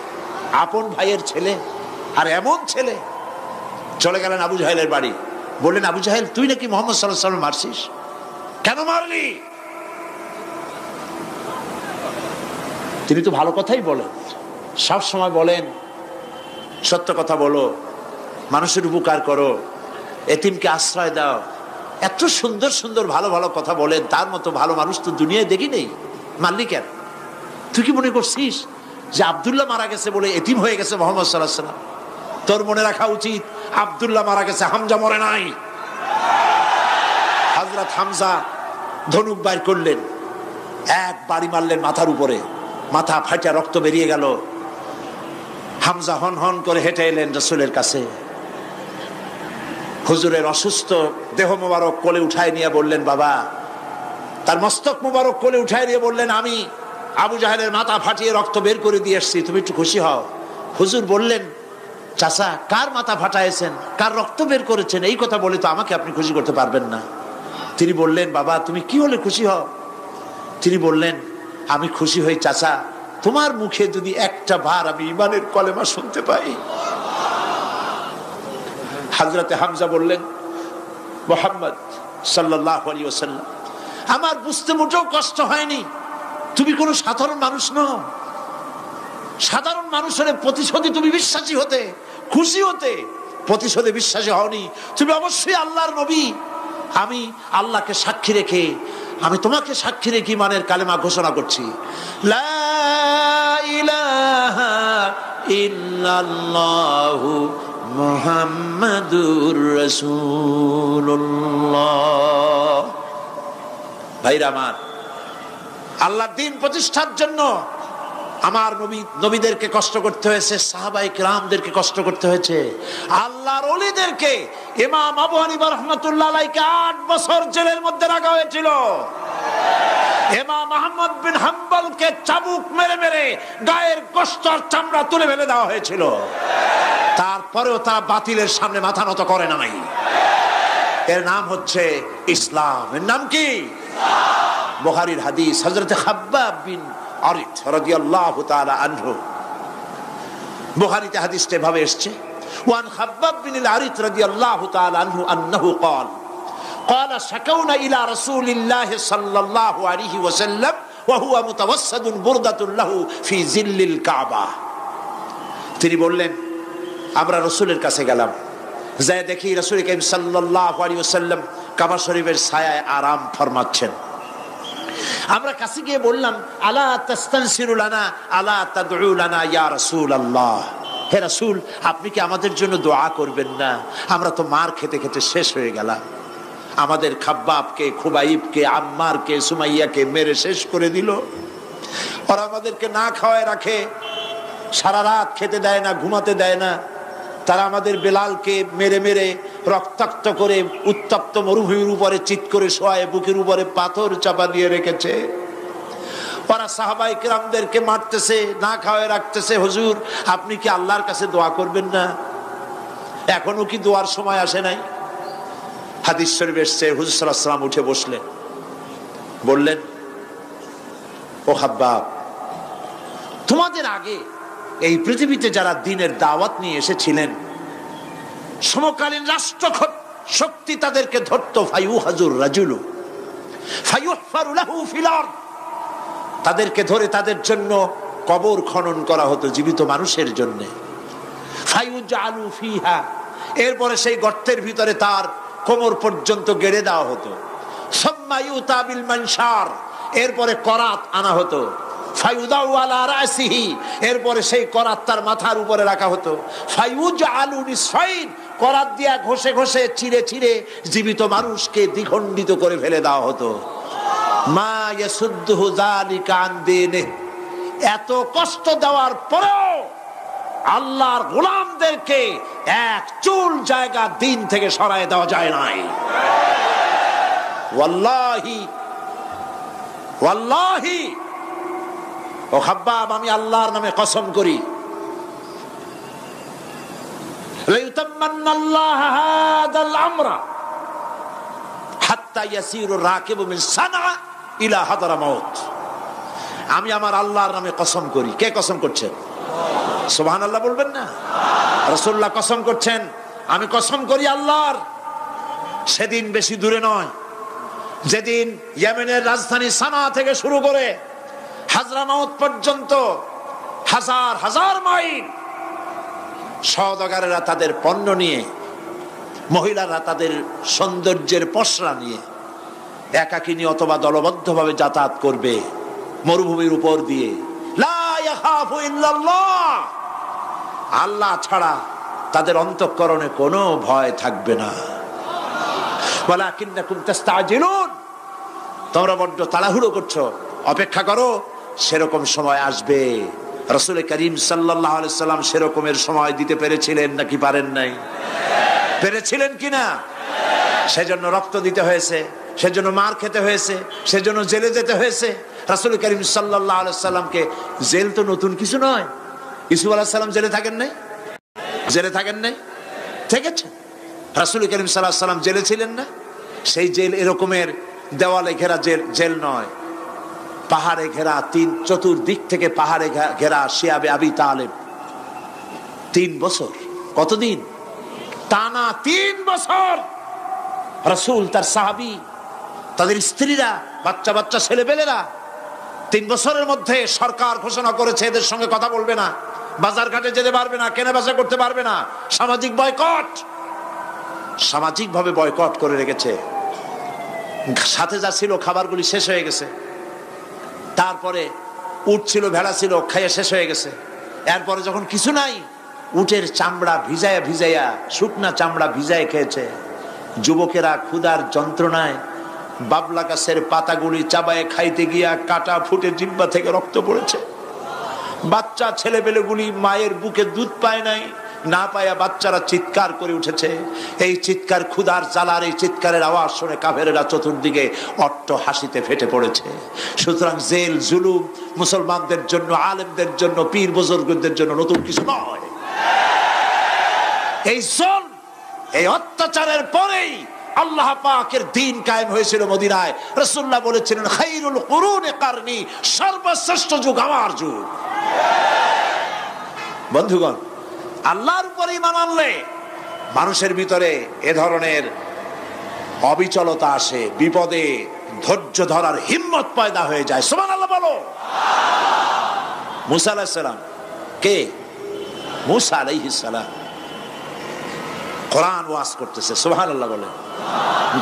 আপন ভাইয়ের ছেলে, আর এমন ছেলে। চলে গেলেন আবু জাহেলের বাড়ি, বললেন, আবু জাহেল, তুই নাকি মুহাম্মদ সাল্লাল্লাহু আলাইহি ওয়াসাল্লাম মারছিস, কেন মারলি? তিনি তো ভালো কথাই বলেন, সব সময় বলেন সত্য কথা বলো, মানুষের উপকার করো, এতিমকে আশ্রয় দাও। এত সুন্দর সুন্দর ভালো ভালো কথা বলেন, তার মতো ভালো মানুষ তো দুনিয়ায় দেখি নেই। মারলি কেন? তুই কি মনে করছিস যে আব্দুল্লাহ মারা গেছে বলে এতিম হয়ে গেছে মুহাম্মদ সাল্লাল্লাহু আলাইহি ওয়াসাল্লাম? তোর মনে রাখা উচিত, আব্দুল্লাহ মারা গেছে, হামজা মরে নাই। হযরত হামজা ধনুক বাইর করলেন, এক বাড়ি মারলেন মাথার উপরে, মাথা ফাটা রক্ত বেরিয়ে গেল। হামজা হন হন করে হেঁটে এলেন রাসূলের কাছে। হুজুরের অসুস্থ দেহ মোবারক কোলে উঠায় নিয়ে বললেন, বাবা, তার মস্তক মোবারক কোলে উঠায় নিয়ে বললেন, আমি আবু জাহেলের মাথা ফাটিয়ে রক্ত বের করে দিয়ে এসেছি, তুমি একটু খুশি হও। হুজুর বললেন, চাচা, কার মাথা ফাটাইছেন, কার রক্ত বের করেছেন, এই কথা বলে তো আমাকে আপনি খুশি করতে পারবেন না। তিনি বললেন, বাবা, তুমি কি হলে খুশি হও? তিনি বললেন, আমি খুশি হই চাচা, তোমার মুখে যদি একটা বার আমি ঈমানের কলেমা শুনতে পাই। হযরতে হামজা বললেন, মুহাম্মদ সাল্লাল্লাহু আলাইহি ওয়াসাল্লাম, আমার বুঝতে মোটেও কষ্ট হয়নি, তুমি কোনো সাধারণ মানুষ নও। সাধারণ মানুষের প্রতিশোধে তুমি বিশ্বাসী হতে, খুশি হতে, প্রতিশোধে বিশ্বাসী হওনি। তুমি অবশ্যই আল্লাহর নবী। আমি আল্লাহকে সাক্ষী রেখে, আমি তোমাকে সাক্ষী রেখে ঈমানের কালেমা ঘোষণা করছি, লা ইলাহা ইল্লাল্লাহু মুহাম্মাদুর রাসূলুল্লাহ। ভাইরা আমার, আল্লাহর দ্বীন প্রতিষ্ঠার জন্য আমার নবীদেরকে কষ্ট করতে হয়েছে, সাহাবায়ে কেরামদেরকে কষ্ট করতে হয়েছে, আল্লাহর ওলিদেরকে। ইমাম আবু হানিফা রাহমাতুল্লাহ আলাইহি 8 বছর জেলের মধ্যে রাখা হয়েছিল। ইমাম আহমদ বিন হাম্বলকে চাবুক মেরে মেরে গায়ের গোশত আর চামড়া তুলে ফেলে দেওয়া হয়েছিল। তারপরেও তারা বাতিলের সামনে মাথা নত করে নাই। এর নাম হচ্ছে ইসলাম। এর নাম কি? বুখারীর হাদিস, হযরতে খাব্বাব বিন আরিত রাদিয়াল্লাহু তাআলা আনহু। বুখারীতে হাদিসটা এভাবে এসেছে, ওয়ান খাব্বাব বিন আরিত রাদিয়াল্লাহু তাআলা আনহু আন্নাহু قال قال شكونا الى رسول الله صلى الله عليه وسلم وهو متوسد بردة له في ظل الكعبة। তিনি বললেন, আমরা রাসূলের কাছে গেলাম, যাই দেখি রাসূল করিম সাল্লাল্লাহু আলাইহি ওয়াসাল্লাম কাবা শরীফের ছায়ায় আরাম ফরমাচ্ছেন। আমরা কাছে গিয়ে বললাম, আলা তাস্তানসিরু লানা আলা তাদউ লানা ইয়া রাসূলুল্লাহ, হে রাসূল আপনি কি আমাদের জন্য দোয়া করবেন না? আমরা তো মার খেতে খেতে শেষ হয়ে গেলাম। আমাদের খাব্বাবকে, খুবাইবকে, আম্মারকে, সুমাইয়াকে মেরে শেষ করে দিল। আর আমাদেরকে না খাওয়ায় রাখে, সারা রাত খেতে দেয় না, ঘুমাতে দেয় না। তারা আমাদের বেলালকে মেরে মেরে রক্তাক্ত করে উত্তপ্ত মরুভূমির উপরে চিৎ করে শোয়ায়, বুকের উপরে পাথর চাপা দিয়ে রেখেছে। ওরা সাহাবাই কিরামদেরকে মারতেছে, না খাওয়ায় রাখতেছে। হুজুর আপনি কি আল্লাহর কাছে দোয়া করবেন না? এখনো কি দোয়ার সময় আসে নাই? হাদিস শরীফে এসেছে, হুজুর সাল্লাল্লাহু আলাইহি ওয়াসাল্লাম উঠে বসলেন, বললেন, ও খাব্বাব, তোমাদের আগে এই পৃথিবীতে যারা দ্বীনের দাওয়াত নিয়ে এসেছিলেন, সমকালীন রাষ্ট্র শক্তি তাদেরকে ধরতো, ফায়ুহাজুর রাজুলু ফায়ুহফারু লাহু ফিল আরদ, তাদেরকে ধরে তাদের জন্য কবর খনন করা হতো জীবিত মানুষের জন্য। ফায়ুজআলু ফিহা, এরপরে সেই গর্তের ভিতরে তার কোমর পর্যন্ত গেড়ে দেওয়া হতো। সুম্মা ইউতা বিল মানশার, এরপরে করাত আনা হতো। ফায়ুদাউ আলা রাসিহি, এরপরে সেই করাত তার মাথার উপরে রাখা হতো। ফায়ুজআলু নিসফাইন, করাত দিয়া ঘষে ঘষে চিরে চিরে জীবিত মানুষকে দ্বিখণ্ডিত করে ফেলে দেওয়া হতো। মা ইয়াসুদ্দুহু যালিকা আন দীনিহি, এত কষ্ট দেওয়ার পরেও আল্লাহর গোলামদেরকে এক চুল জায়গা দিন থেকে সরায় দেওয়া যায় নাই। ওয়াল্লাহি ওয়াল্লাহি, ও খাব্বাব আমি আল্লাহর নামে কসম করি, লাইউতাম্মান্নাল্লাহু হাদাল আমরা হাত্তা ইয়াসিরু রাকিবু মিন সানআ ইলা হাদরামাউত, আমি আমার আল্লাহর নামে কসম করি। কে কসম করছেন? সুবহানাল্লাহ বলবেন না? রাসূলুল্লাহ কসম করছেন, আমি কসম করি আল্লাহর, সেদিন বেশি দূরে নয় যেদিন ইয়েমেনের রাজধানী সানা থেকে শুরু করে হাজরামাউত পর্যন্ত হাজার হাজার মাইল সওদাগরেরা তাদের পণ্য নিয়ে, মহিলারা তাদের সৌন্দর্যের পসরা নিয়ে একাকিনী অথবা দলবদ্ধভাবে যাতায়াত করবে মরুভূমির উপর দিয়ে। লা ইয়াখাফু ইল্লাল্লাহ, আল্লাহ ছাড়া তাদের অন্তঃকরণে কোনো ভয় থাকবে না। ওয়ালাকিন্নাকুম তাস্তাজিলুন, তোমরা বড্ড তাড়াহুড়ো করছো, অপেক্ষা করো, সেরকম সময় আসবে। রাসূল করিম সাল্লাল্লাহু আলাইহি সাল্লাম সেরকমের সময় দিতে পেরেছিলেন নাকি পারেন নাই? পেরেছিলেন কিনা? সেজন্য রক্ত দিতে হয়েছে, সেজন্য মার খেতে হয়েছে, সেজন্য জেলে যেতে হয়েছে। রাসূল করিম সাল্লাল্লাহু আলাইহি সাল্লামকে, জেল তো নতুন কিছু নয়। ইউসুফ আলাইহিস সালাম জেলে থাকেন নাই? জেলে থাকেন নাই? থেকেছেন। রাসূল করিম সাল্লাল্লাহু আলাইহি সাল্লাম জেলে ছিলেন না? সেই জেল এরকমের দেওয়ালে ঘেরা জেল নয়, পাহাড়ে ঘেরা, চতুর্দিক থেকে পাহাড়ে ঘেরা শিয়াবে আবি তালেব 3 বছর। কতদিন? টানা 3 বছর রাসূল, তার সাহাবী, তাদের স্ত্রীরা, বাচ্চা বাচ্চা ছেলেপেলেরা 3 বছরের মধ্যে সরকার ঘোষণা করেছে এদের সঙ্গে কথা বলবে না, বাজার ঘাটে যেতে পারবে না, কেনা বেচা করতে পারবে না, সামাজিক বয়কট, সামাজিকভাবে বয়কট করে রেখেছে। সাথে যা ছিল খাবারগুলি শেষ হয়ে গেছে। তারপরে উট ছিল, ভেড়া ছিল, খাইয়ে শেষ হয়ে গেছে। এরপরে যখন কিছু নাই, উটের চামড়া ভিজাইয়া ভিজাইয়া, শুকনা চামড়া ভিজায় খেয়েছে। যুবকেরা ক্ষুধার যন্ত্রণায় বাবলা গাছের পাতাগুলি চাবায়ে খাইতে গিয়া কাটা ফুটে জিহ্বা থেকে রক্ত পড়েছে। বাচ্চা ছেলেপেলেগুলি মায়ের বুকে দুধ পায় নাই, না পায়া বাচ্চারা চিৎকার করে উঠেছে। এই চিৎকার, ক্ষুধার জ্বালার এই চিৎকারের আওয়াজ শুনে কাফেরেরা চতুর্দিকে অট্ট হাসিতে ফেটে পড়েছে। সুতরাং জেল জুলুম মুসলমানদের জন্য, আলেমদের জন্য, পীর বুজুর্গদের জন্য নতুন কিছু নয়। এই জুলম, এই অত্যাচারের পরেই আল্লাহ পাকের দ্বীন কায়েম হয়েছিল মদিনায়। রাসূলুল্লাহ বলেছিলেন, খায়রুল কুরুনি কারনি, সর্বশ্রেষ্ঠ যুগ আমার যুগ। বন্ধুগণ, আল্লাহর উপর ঈমান আনলে মানুষের ভিতরে এ ধরনের অবিচলতা আসে, বিপদে ধৈর্য ধরার হিম্মত পয়দা হয়ে যায়। সুবহানাল্লাহ বলো। মুসা আলাইহিস সালাম কে? মুসা আলাইহিস সালাম কোরআন ওয়াজ করতেছে, সুবহানাল্লাহ বলে।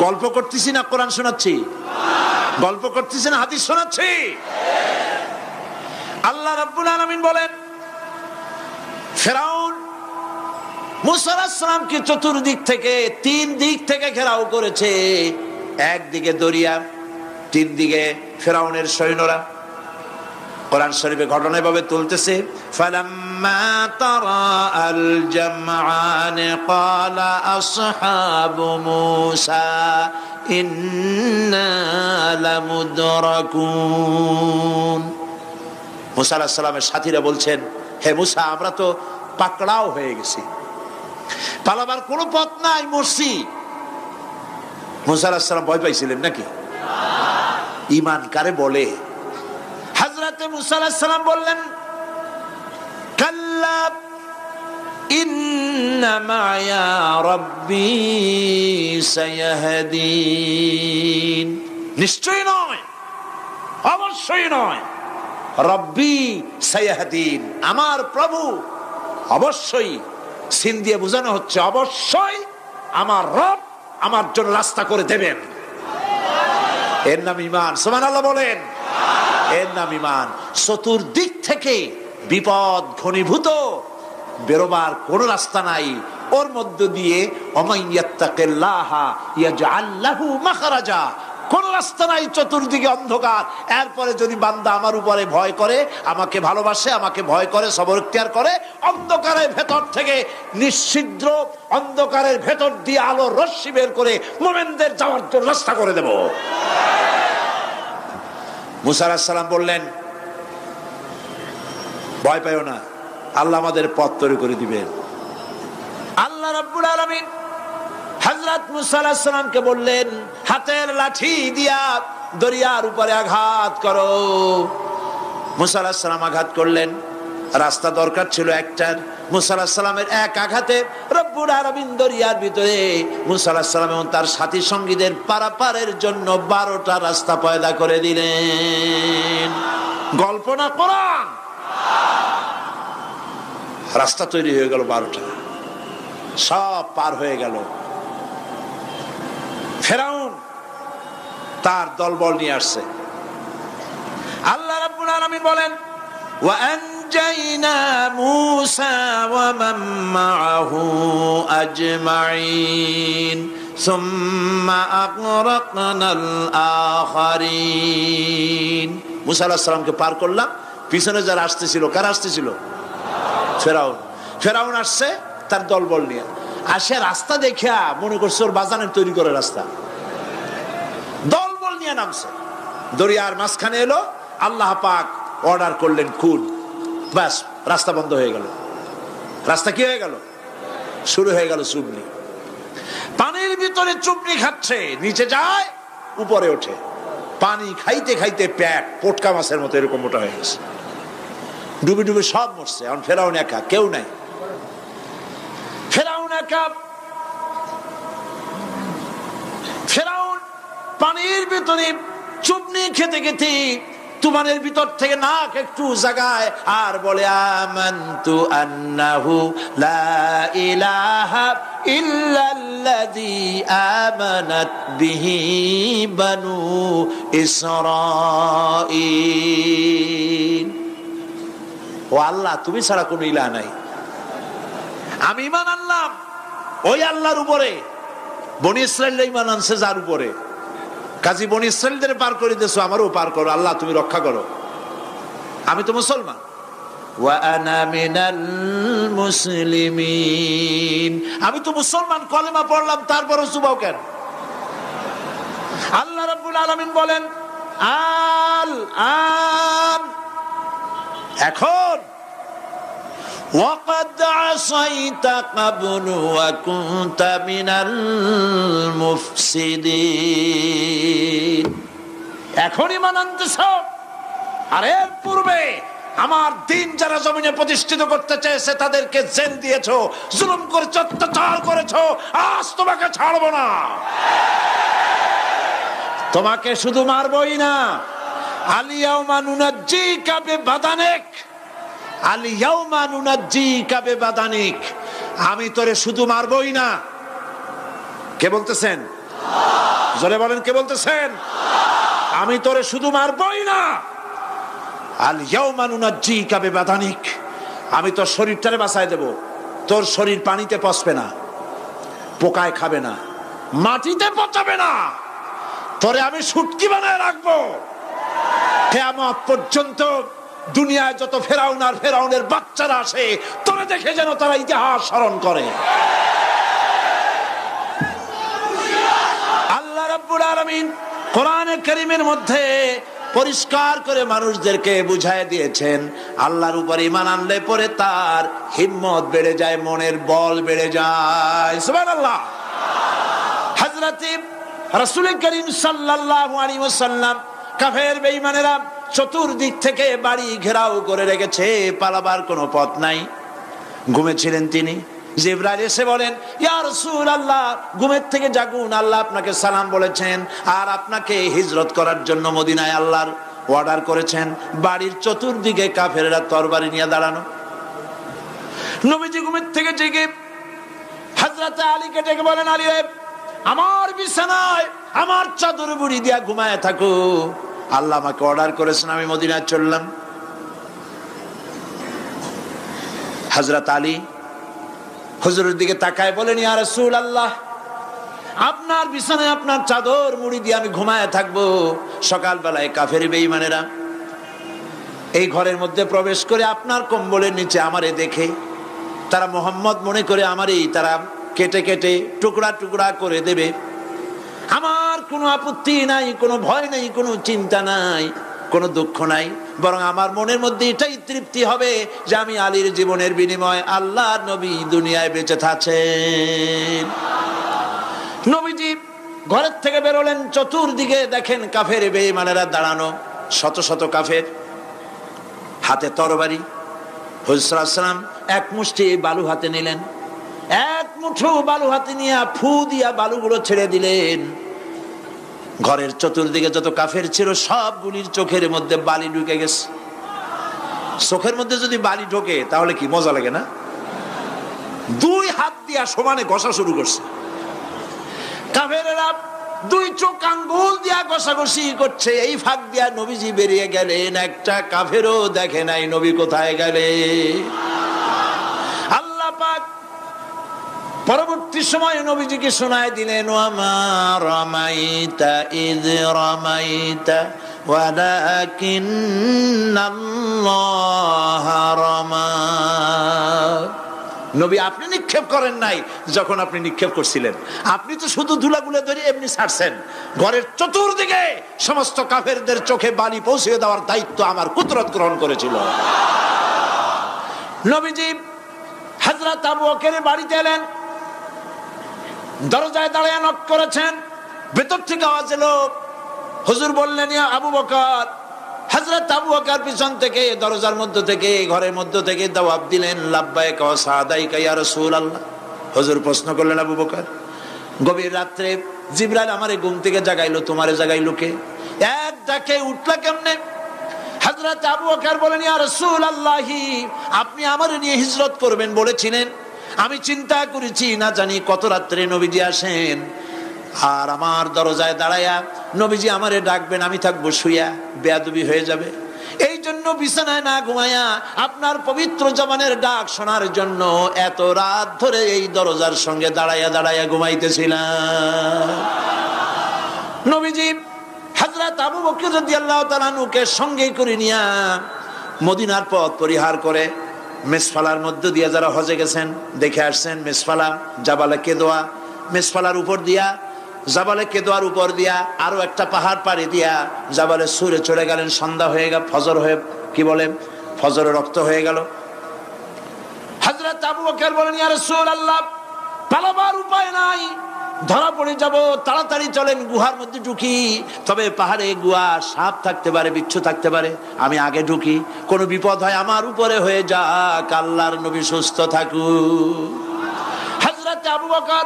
গল্প করতেছি না কোরআন শোনাচ্ছি? গল্প করতেছি না হাদিস শোনাচ্ছি? আল্লাহ রাব্বুল আলামিন বলেন, ফিরআউন মূসা আলাইহিস সালামকে চতুর্দিক থেকে, তিন দিক থেকে ঘেরাও করেছে। একদিকে দরিয়া, তিন দিকে ফিরআউনের সৈন্যরা। কোরআন শরীফে ঘটনা এভাবে তুলতেছে, ফালাম্মা তারাআল জামআন ক্বালা আসহাবু মূসা ইন্না লামুদরাকুন। মূসা আলাইহিস সালামের সাথীরা বলছেন, হে মূসা, আমরা তো পাকড়াও হয়ে গেছি, পালাবার কোনো পথ নাই, মরছি। মূসা আলাইহিস সালাম ভয় পাইছিলেন নাকি? ঈমান কারে বলে? হযরতে মূসা আলাইহিস সালাম বললেন, কাল্লা ইন্না মা'য়া রাব্বী সায়াহদিন। নিশ্চয় নয়, অবশ্যই নয়, রব্বী সায়াহদিন, আমার প্রভু অবশ্যই, সিন দিয়ে বোঝানো হচ্ছে অবশ্যই আমার রব আমার জন্য রাস্তা করে দেবেন। এর নাম ঈমান। সুবহানাল্লাহ বলেন। এর নাম ঈমান। চতুর্দিক থেকে বিপদ ঘনীভূত, বেরোবার কোন রাস্তা নাই। ওর মধ্য দিয়ে ওমাইয়াত্তাকিল্লাহা ইয়াজআল লাহু মাখরাজা, কোন রাস্তা নাই, চতুর্দিকে অন্ধকার। এরপরে যদি বান্দা আমার উপরে ভয় করে, আমাকে ভালোবাসে, আমাকে ভয় করে, সবর ইখতিয়ার করে, অন্ধকারের ভেতর থেকে নিশ্ছিদ্র অন্ধকারের ভেতর দিয়ে আলোর রশ্মি বের করে মুমিনদের যাওয়ার জন্য রাস্তা করে দেব। মূসা আলাইহিস সালাম বললেন, ভয় পাইও না, আল্লাহ আমাদের পথ তৈরি করে দিবেন। আল্লাহ রাব্বুল আলামিন হযরত মূসা আলাইহিস সালামকে বললেন, হাতের লাঠি দিয়া দরিয়ার উপরে আঘাত করো। মূসা আলাইহিস সালাম আঘাত করলেন। রাস্তা দরকার ছিল একটার। মূসা আলাইহিস সালামের এক আঘাতে রব্বুল আলামিন দরিয়ার ভিতরে মূসা আলাইহিস সালাম এবং তার সাথী সঙ্গীদের পারাপারের জন্য 12টা রাস্তা পয়দা করে দিলেন। গল্প না কোরআন? রাস্তা তৈরি হয়ে গেল 12টা, সব পার হয়ে গেল। ফিরআউন তার দলবল নিয়ে আসছে। আল্লাহ রাব্বুল আলামিন বলেন, ওয়া আনজাইনা মূসা ওয়া মান মাআহু আজমাইন সুম্মা আগরাকনাল আখারিন। মূসা আলাইহিস সালামকে পার করলাম, পিছনে যারা আসতেছিল, কারা আসতেছিল? ফিরআউন। ফিরআউন আসছে তার দলবল নিয়ে। আসে রাস্তা দেখিয়া মনে করছে ওর বাজানের তৈরি করে রাস্তা, দলবল নিয়ে নামছে। দরিয়ার মাঝখানে এলো, আল্লাহ পাক অর্ডার করলেন খুন, ব্যাস রাস্তা বন্ধ হয়ে গেল। রাস্তা কি হয়ে গেল? শুরু হয়ে গেল চুবনি। পানির ভিতরে চুবনি খাচ্ছে, নিচে যায়, উপরে ওঠে। পানি খাইতে খাইতে পেট পটকা মাছের মতো এরকম মোটা হয়ে গেছে। ডুবে ডুবে সব মরছে। এখন ফিরআউন একা, কেউ নাই। ফিরআউন একা। ফিরআউন পানির ভিতরে চুবনি খেতে খেতে তুমানের ভিতর থেকে নাক একটু জাগায় আর বলে, আমানতু আন্নাহু লা ইলাহা ইল্লাল্লাযী আমানাত বিহি বানু ইসরাঈল। ও আল্লাহ, তুমি ছাড়া কোনো ইলাহ নাই, আমি ঈমান আনলাম ওই আল্লাহর উপরে। বনি ইসরাঈল ঈমান আনছে যার উপরে। কাজী বনি ইসরাঈলদের পার করে দিয়েছো, আমারও পার করো আল্লাহ, তুমি রক্ষা করো। আমি তো মুসলমান। ওয়া আনা মিনাল মুসলিমিন, আমি তো মুসলমান, কলেমা পড়লাম, তারপরও চুবাও কেন? আল্লাহ রাব্বুল আলামিন বলেন, আন, এখন وَقَدْ عَصَيْتَ قَبْلُ وَكُنْتَ مِنَ الْمُفْسِدِينَ। এখন ঈমান আনতেছ, আর এর পূর্বে আমার দিন যারা জমিনে প্রতিষ্ঠিত করতে চেয়েছে তাদেরকে জেল দিয়েছো, জুলুম করেছো, অত্যাচার করেছো। আজ তোমাকে ছাড়বো না। তোমাকে শুধু মারবই না, আলিয়াউমা নুনাজ্জিকা বিবাদানিক, আলিয়াউমা নুনাজ্জিকা বিবাদানিক, আমি তোরে শুধু মারবই না, কে বলতেছেন? জোরে বলেন, কে বলতেছেন? আমি তোরে শুধু মারবই না, আল ইয়াউমা নুনাজ্জিকা বিবাদানিক, আমি তোর শরীরটারে বাঁচায় দেব। তোর শরীর পানিতে পচবে না, পোকায় খাবে না, মাটিতে পচাবে না, তোরে আমি শুটকি বানায় রাখবো। কিয়ামত পর্যন্ত দুনিয়ায় যত ফেরাউন আর ফেরাউনের বাচ্চারা আসে, তোরে দেখে যেন তারা ইতিহাস স্মরণ করে। আল্লাহ রাব্বুল আলামিন কোরআনে কারীমের মধ্যে পরিষ্কার করে মানুষদেরকে বুঝায় দিয়েছেন, আল্লাহর উপর ঈমান আনলে পরে তার হিম্মত বেড়ে যায়, মনের বল বেড়ে যায়। সুবহানাল্লাহ। হযরত রাসূল করিম সাল্লাল্লাহু আলাইহি ওয়াসাল্লাম কাফের বেঈমানেরা চতুর্দিক থেকে বাড়ি ঘেরাও করে রেখেছে, পালাবার কোনো পথ নাই। ঘুমেছিলেন তিনি, জিবরাইল এসে বলেন, ইয়া রাসূলুল্লাহ, ঘুমের থেকে জাগুন, আল্লাহ আপনাকে সালাম বলেছেন আর আপনাকে হিজরত করার জন্য মদিনায় আল্লাহর অর্ডার করেছেন। বাড়ির চতুর্দিকে কাফেররা তরবারি নিয়ে দাঁড়ানো। নবীজি ঘুমের থেকে জেগে হযরত আলীকে ডেকে বলেন, আলী রে, আমার বিছানায় আমার চাদর মুড়ি দিয়া ঘুমায় থাকো, আল্লাহ আমাকে অর্ডার করেছেন, আমি মদিনায় চললাম। হযরত আলী হুজুরের দিকে তাকায় বলেন, ইয়া রাসূলুল্লাহ, আপনার বিছানায় আপনার চাদর মুড়ি দিয়ে আমি ঘুমায় থাকবো, সকালবেলায় কাফের বেঈমানেরা এই ঘরের মধ্যে প্রবেশ করে আপনার কম্বলের নিচে আমারে দেখে তারা মোহাম্মদ মনে করে আমারই তারা কেটে কেটে টুকরা টুকরা করে দেবে। আমার কোনো আপত্তি নাই, কোনো ভয় নাই, কোনো চিন্তা নাই, কোনো দুঃখ নাই, বরং আমার মনের মধ্যে এটাই তৃপ্তি হবে যে আমি আলীর জীবনের বিনিময়ে আল্লাহর নবী দুনিয়ায় বেঁচে থাকেন। নবীজি ঘরের থেকে বেরোলেন, চতুর্দিকে দেখেন কাফের বেঈমানেরা দাঁড়ানো, শত শত কাফের, হাতে তরবারি। হুজুর সাল্লাল্লাহু আলাইহি ওয়াসাল্লাম এক মুষ্টি বালু হাতে নিলেন, এক মুঠো বালু হাতে নিয়ে ফু দিয়া বালুগুলো ছেড়ে দিলেন। ঘরের চতুর্দিকে যত কাফের ছিল সবগুলির চোখের মধ্যে বালি ঢুকে গেছে। চোখের মধ্যে যদি বালি ঢোকে তাহলে কি মজা লাগে না? দুই হাত দিয়া সমানে ঘষা শুরু করছে কাফেরেরা, দুই চোখ আঙ্গুল দিয়া ঘষাঘষি করছে। এই ফাঁক দিয়া নবীজি বেরিয়ে গেলেন, একটা কাফেরও দেখে নাই নবী কোথায় গেলে। আল্লাহ পাক পরবর্তী সময়ে নবীজিকে শোনায় দিলেন, ওয়ামা রামাইতা ইয রামাইতা ওয়ালাকিন্নাল্লাহ রামা। নবী, আপনি নিক্ষেপ করেন নাই যখন আপনি নিক্ষেপ করছিলেন, আপনি তো শুধু ধুলাগুলো ধরে এমনি ছাড়ছেন। ঘরের চতুর্দিকে সমস্ত কাফেরদের চোখে বালি পৌঁছে দেওয়ার দায়িত্ব আমার কুদরত গ্রহণ করেছিল। নবীজি হযরত আবু বকরের বাড়িতে এলেন, দরজায় দাঁড়িয়ে নক করেছেন, ভেতর থেকে আওয়াজ এলো। হুজুর বললেন, ইয়া আবু বকর। হযরত আবু বকর পিছন থেকে দরজার মধ্য থেকে ঘরের মধ্য থেকে জবাব দিলেন, লাব্বাইকা ওয়া সাদাইকা ইয়া রাসূলুল্লাহ। হুজুর প্রশ্ন করলেন, আবু বকর, গভীর রাত্রে জিবরাইল আমারে ঘুম থেকে জাগাইলো, তোমারে জাগাইলো কে? এক ডাকে উঠলা কেমনে? হযরত আবু বকর বলেন, ইয়া রাসূলুল্লাহ, আপনি আমারে নিয়ে হিজরত করবেন বলেছিলেন, আমি চিন্তা করেছি না জানি কত রাত্রে নবীজি আসেন, আর আমার দরজায় দাঁড়ায়া নবীজি আমারে ডাকবেন, আমি থাকবো শুয়া, বেয়াদবি হয়ে যাবে। এই জন্য বিছানায় না ঘুমায়া আপনার পবিত্র জবানের ডাক শোনার জন্য এত রাত ধরে এই দরজার সঙ্গে দাঁড়ায়া দাঁড়ায়া ঘুমাইতেছিলাম। নবীজি হযরত আবু বকর রাদিয়াল্লাহু তাআলা আনহুকে সঙ্গে করে নিয়া মদিনার পথ পরিহার করে মেসফালার মধ্য দিয়ে যারা হজে গেছেন দেখে আসছেন, মেসফালা জাবালে কেদোয়া, মেসফালার উপর দিয়া জাবালে কেদোয়ার উপর দিয়া আরো একটা পাহাড় পাড়ি দিয়া জাবালে সুরে চলে গেলেন। সন্ধ্যা হয়ে গেল, ফজর হয়ে কি বলে ফজরে রক্ত হয়ে গেল। হযরত আবু বকর বলেন, ইয়া রাসূলুল্লাহ, পালাবার উপায় নাই, ধরা পড়ে যাব, তাড়াতাড়ি চলেন গুহার মধ্যে ঢুকি। তবে পাহাড়ে গুহা, সাপ থাকতে পারে, বিচ্ছু থাকতে পারে, আমি আগে ঢুকি, কোনো বিপদ হয় আমার উপরে হয়ে যাক, আল্লাহর নবী সুস্থ থাকুক। হযরত আবু বকর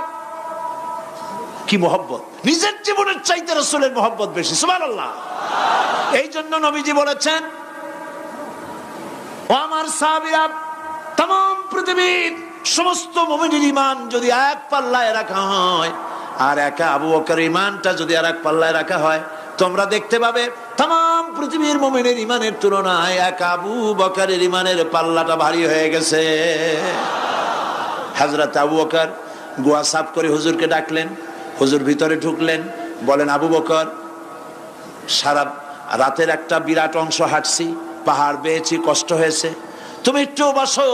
কি মহব্বত, নিজের জীবনের চাইতে রাসূলের মহব্বত বেশি, সুবহানাল্লাহ। এই জন্য নবীজি বলেছেন, ও আমার সাহাবীরা, तमाम পৃথিবীর সমস্ত মুমিনের ঈমান যদি এক পাল্লায় রাখা হয়, আর একা আবু বকরের ইমানটা যদি আর এক পাল্লায় রাখা হয়, তোমরা দেখতে পাবে তাম পৃথিবীর মুমিনের ইমানের তুলনায় এক আবু বকরের ইমানের পাল্লাটা ভারী হয়ে গেছে। হযরত আবু বকর গুয়া সাফ করে হুজুরকে ডাকলেন। হুজুর ভিতরে ঢুকলেন, বলেন আবু বকর, সারা রাতের একটা বিরাট অংশ হাঁটছি, পাহাড় বেয়েছি, কষ্ট হয়েছে, তুমি একটু বসো,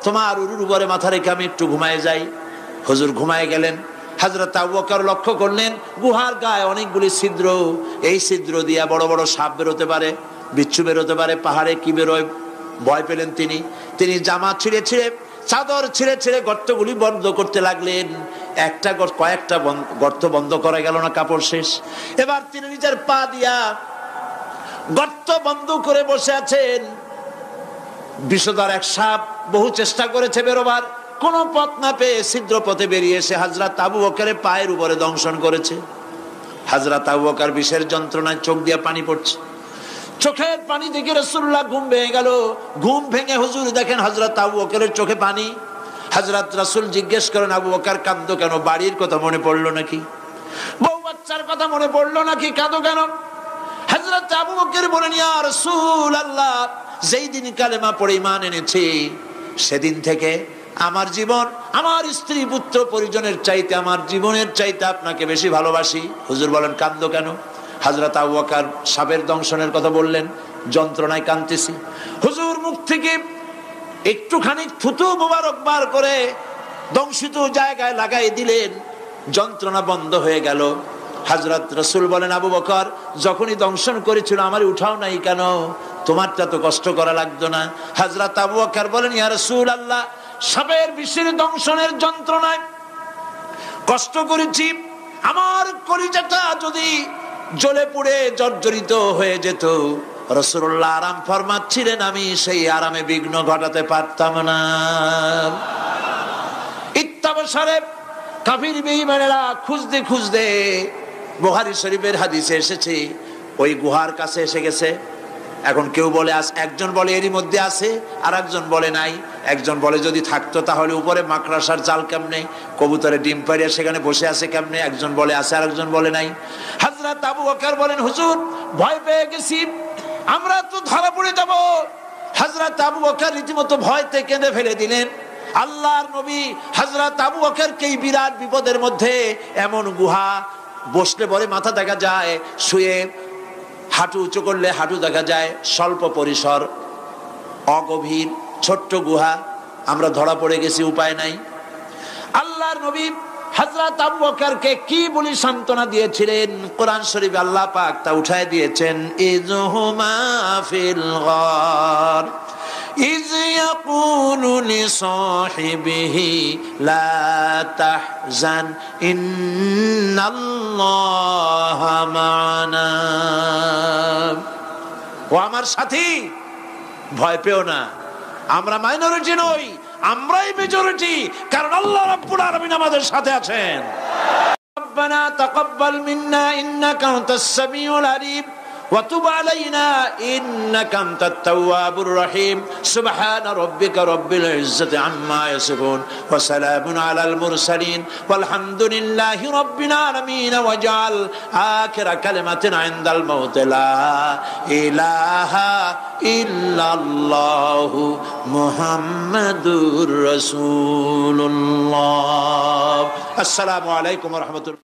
তোমার উরুর উপরে মাথা রেখে আমি একটু ঘুমায় যাই। হুজুর ঘুমায় গেলেন। হযরত আবু বকর লক্ষ্য করলেন গুহার গায়ে অনেকগুলি ছিদ্র, এই ছিদ্র দিয়ে বড় বড় সাপ বেরোতে পারে, বিচ্ছু বেরোতে পারে। পাহাড়ে কি বেরোয় ভয় পেলেন তিনি জামা ছিঁড়ে ছিঁড়ে, চাদর ছিঁড়ে ছিঁড়ে গর্তগুলি বন্ধ করতে লাগলেন। কয়েকটা গর্ত বন্ধ করা গেল না, কাপড় শেষ। এবার তিনি নিজের পা দিয়া গর্ত বন্ধ করে বসে আছেন। বিষধর এক সাপ বহু চেষ্টা করেছে বেরোবার, কোন পথ না পেয়ে ছিদ্র পথে বেরিয়ে এসে হযরত আবু বকরের পায়ের উপরে দংশন করেছে। হযরত আবু বকর বিষের যন্ত্রণায় চোখ দিয়ে পানি পড়ছে। চোখের পানি দেখে রাসূলুল্লাহ ঘুম ভেঙে গেল। ঘুম ভেঙে হুজুর দেখেন হযরত আবু বকরের চোখে পানি। হযরত রাসূল জিজ্ঞেস করেন, আবু বকর কাঁদো কেন? বাড়ির কথা মনে পড়লো নাকি? বউ বাচ্চার কথা মনে পড়লো নাকি? কাঁদো কেন? হযরত আবু বকর বলেন, ইয়া রাসূলুল্লাহ, যেই দিন কালেমা পড়ে ঈমান এনেছি, সেদিন থেকে আমার জীবন, আমার স্ত্রী পুত্র পরিজনের চাইতে, আমার জীবনের চাইতে আপনাকে বেশি ভালোবাসি। হুজুর বলেন, কাঁদো কেন? হযরত আবু বকর সাপের দংশনের কথা বললেন, যন্ত্রণায় কাঁদতেছি। হুজুর মুখ থেকে একটুখানি থুতু মোবারক বার করে দংশিত জায়গায় লাগাই দিলেন, যন্ত্রণা বন্ধ হয়ে গেল। হযরত রাসূল বলেন, আবু বকর, যখনই দংশন করেছিল আমার উঠাও নাই কেন? তোমারটা তো কষ্ট করা লাগতো না। হযরত আবু বকর বলেন, ইয়া রাসূলুল্লাহ, সাপের বিষের দংশনের যন্ত্রণায় কষ্ট করেছি, আমার কলিজাটা যদি জ্বলে পুড়ে জর্জরিত হয়ে যেত, রাসূলুল্লাহ আরাম ফরমাচ্ছিলেন, আমি সেই আরামে বিঘ্ন ঘটাতে পারতাম না। ইত্তাবসারে কাফির বেঈমানেরা খুঁজতে খুঁজতে, বুখারী শরীফের হাদিসে এসেছে, ওই গুহার কাছে এসে গেছে। এখন কেউ বলে একজন বলে এরই মধ্যে আছে, আর একজন বলে নাই। একজন বলে যদি থাকতো তাহলে উপরে মাকড়াসার জাল কেমনে, কবুতরে ডিম পাড়িয়ে সেখানে বসে আছে কেমনে? একজন বলে আছে, আর একজন বলে নাই। হযরত আবু বকর বলেন, হুজুর ভয় পেয়ে গেছি, আমরা তো ধরা পড়ে যাব। হযরত আবু বকর রীতিমতো ভয়তে কেঁদে ফেলে দিলেন। আল্লাহর নবী হযরত আবু বকরকে এই বিরাট বিপদের মধ্যে, এমন গুহা, বসলে পরে মাথা দেখা যায়, শুয়ে হাঁটু উঁচু করলে হাঁটু দেখা যায়, স্বল্প পরিসর, অগভীর ছোট্ট গুহা, আমরা ধরা পড়ে গেছি, উপায় নাই। আল্লাহর নবী হযরত আবু বকরকে কি বলি সান্ত্বনা দিয়েছিলেন, কোরআন শরীফে আল্লাহ পাক তা উঠায় দিয়েছেন। ইযহুমা ফিল গার ইয ইয়াকুলু লিসাহিবিহি লা তাহজান ইন্নাল্লাহা মা'ানা। ও আমার সাথী, ভয় পেও না, আমরা মাইনরিটি নই, আমরাই মেজরিটি, কারণ আল্লাহ রাব্বুল আলামিন আমাদের সাথে আছেন। রব্বানা তাকাব্বাল মিন্না ইন্নাকা আনতাস সামিউল আলিম ওয়া তুব আলাইনা ইন্নাকা আনতাত তাওয়াবুর রহিম। সুবহান রাব্বিকা রাব্বিল ইজ্জাতি আম্মা ইয়াসিফুন ওয়া সালামুন আলাল মুরসালিন ওয়ালহামদুলিল্লাহি রাব্বিল আলামিন। ওয়াজআল আখিরা কালিমাতিনা ইনদাল মাউত লা ইলাহা ইল্লাল্লাহু মুহাম্মাদুর রাসূলুল্লাহ। আসসালামু আলাইকুম ওয়া রাহমাতুল্লাহ।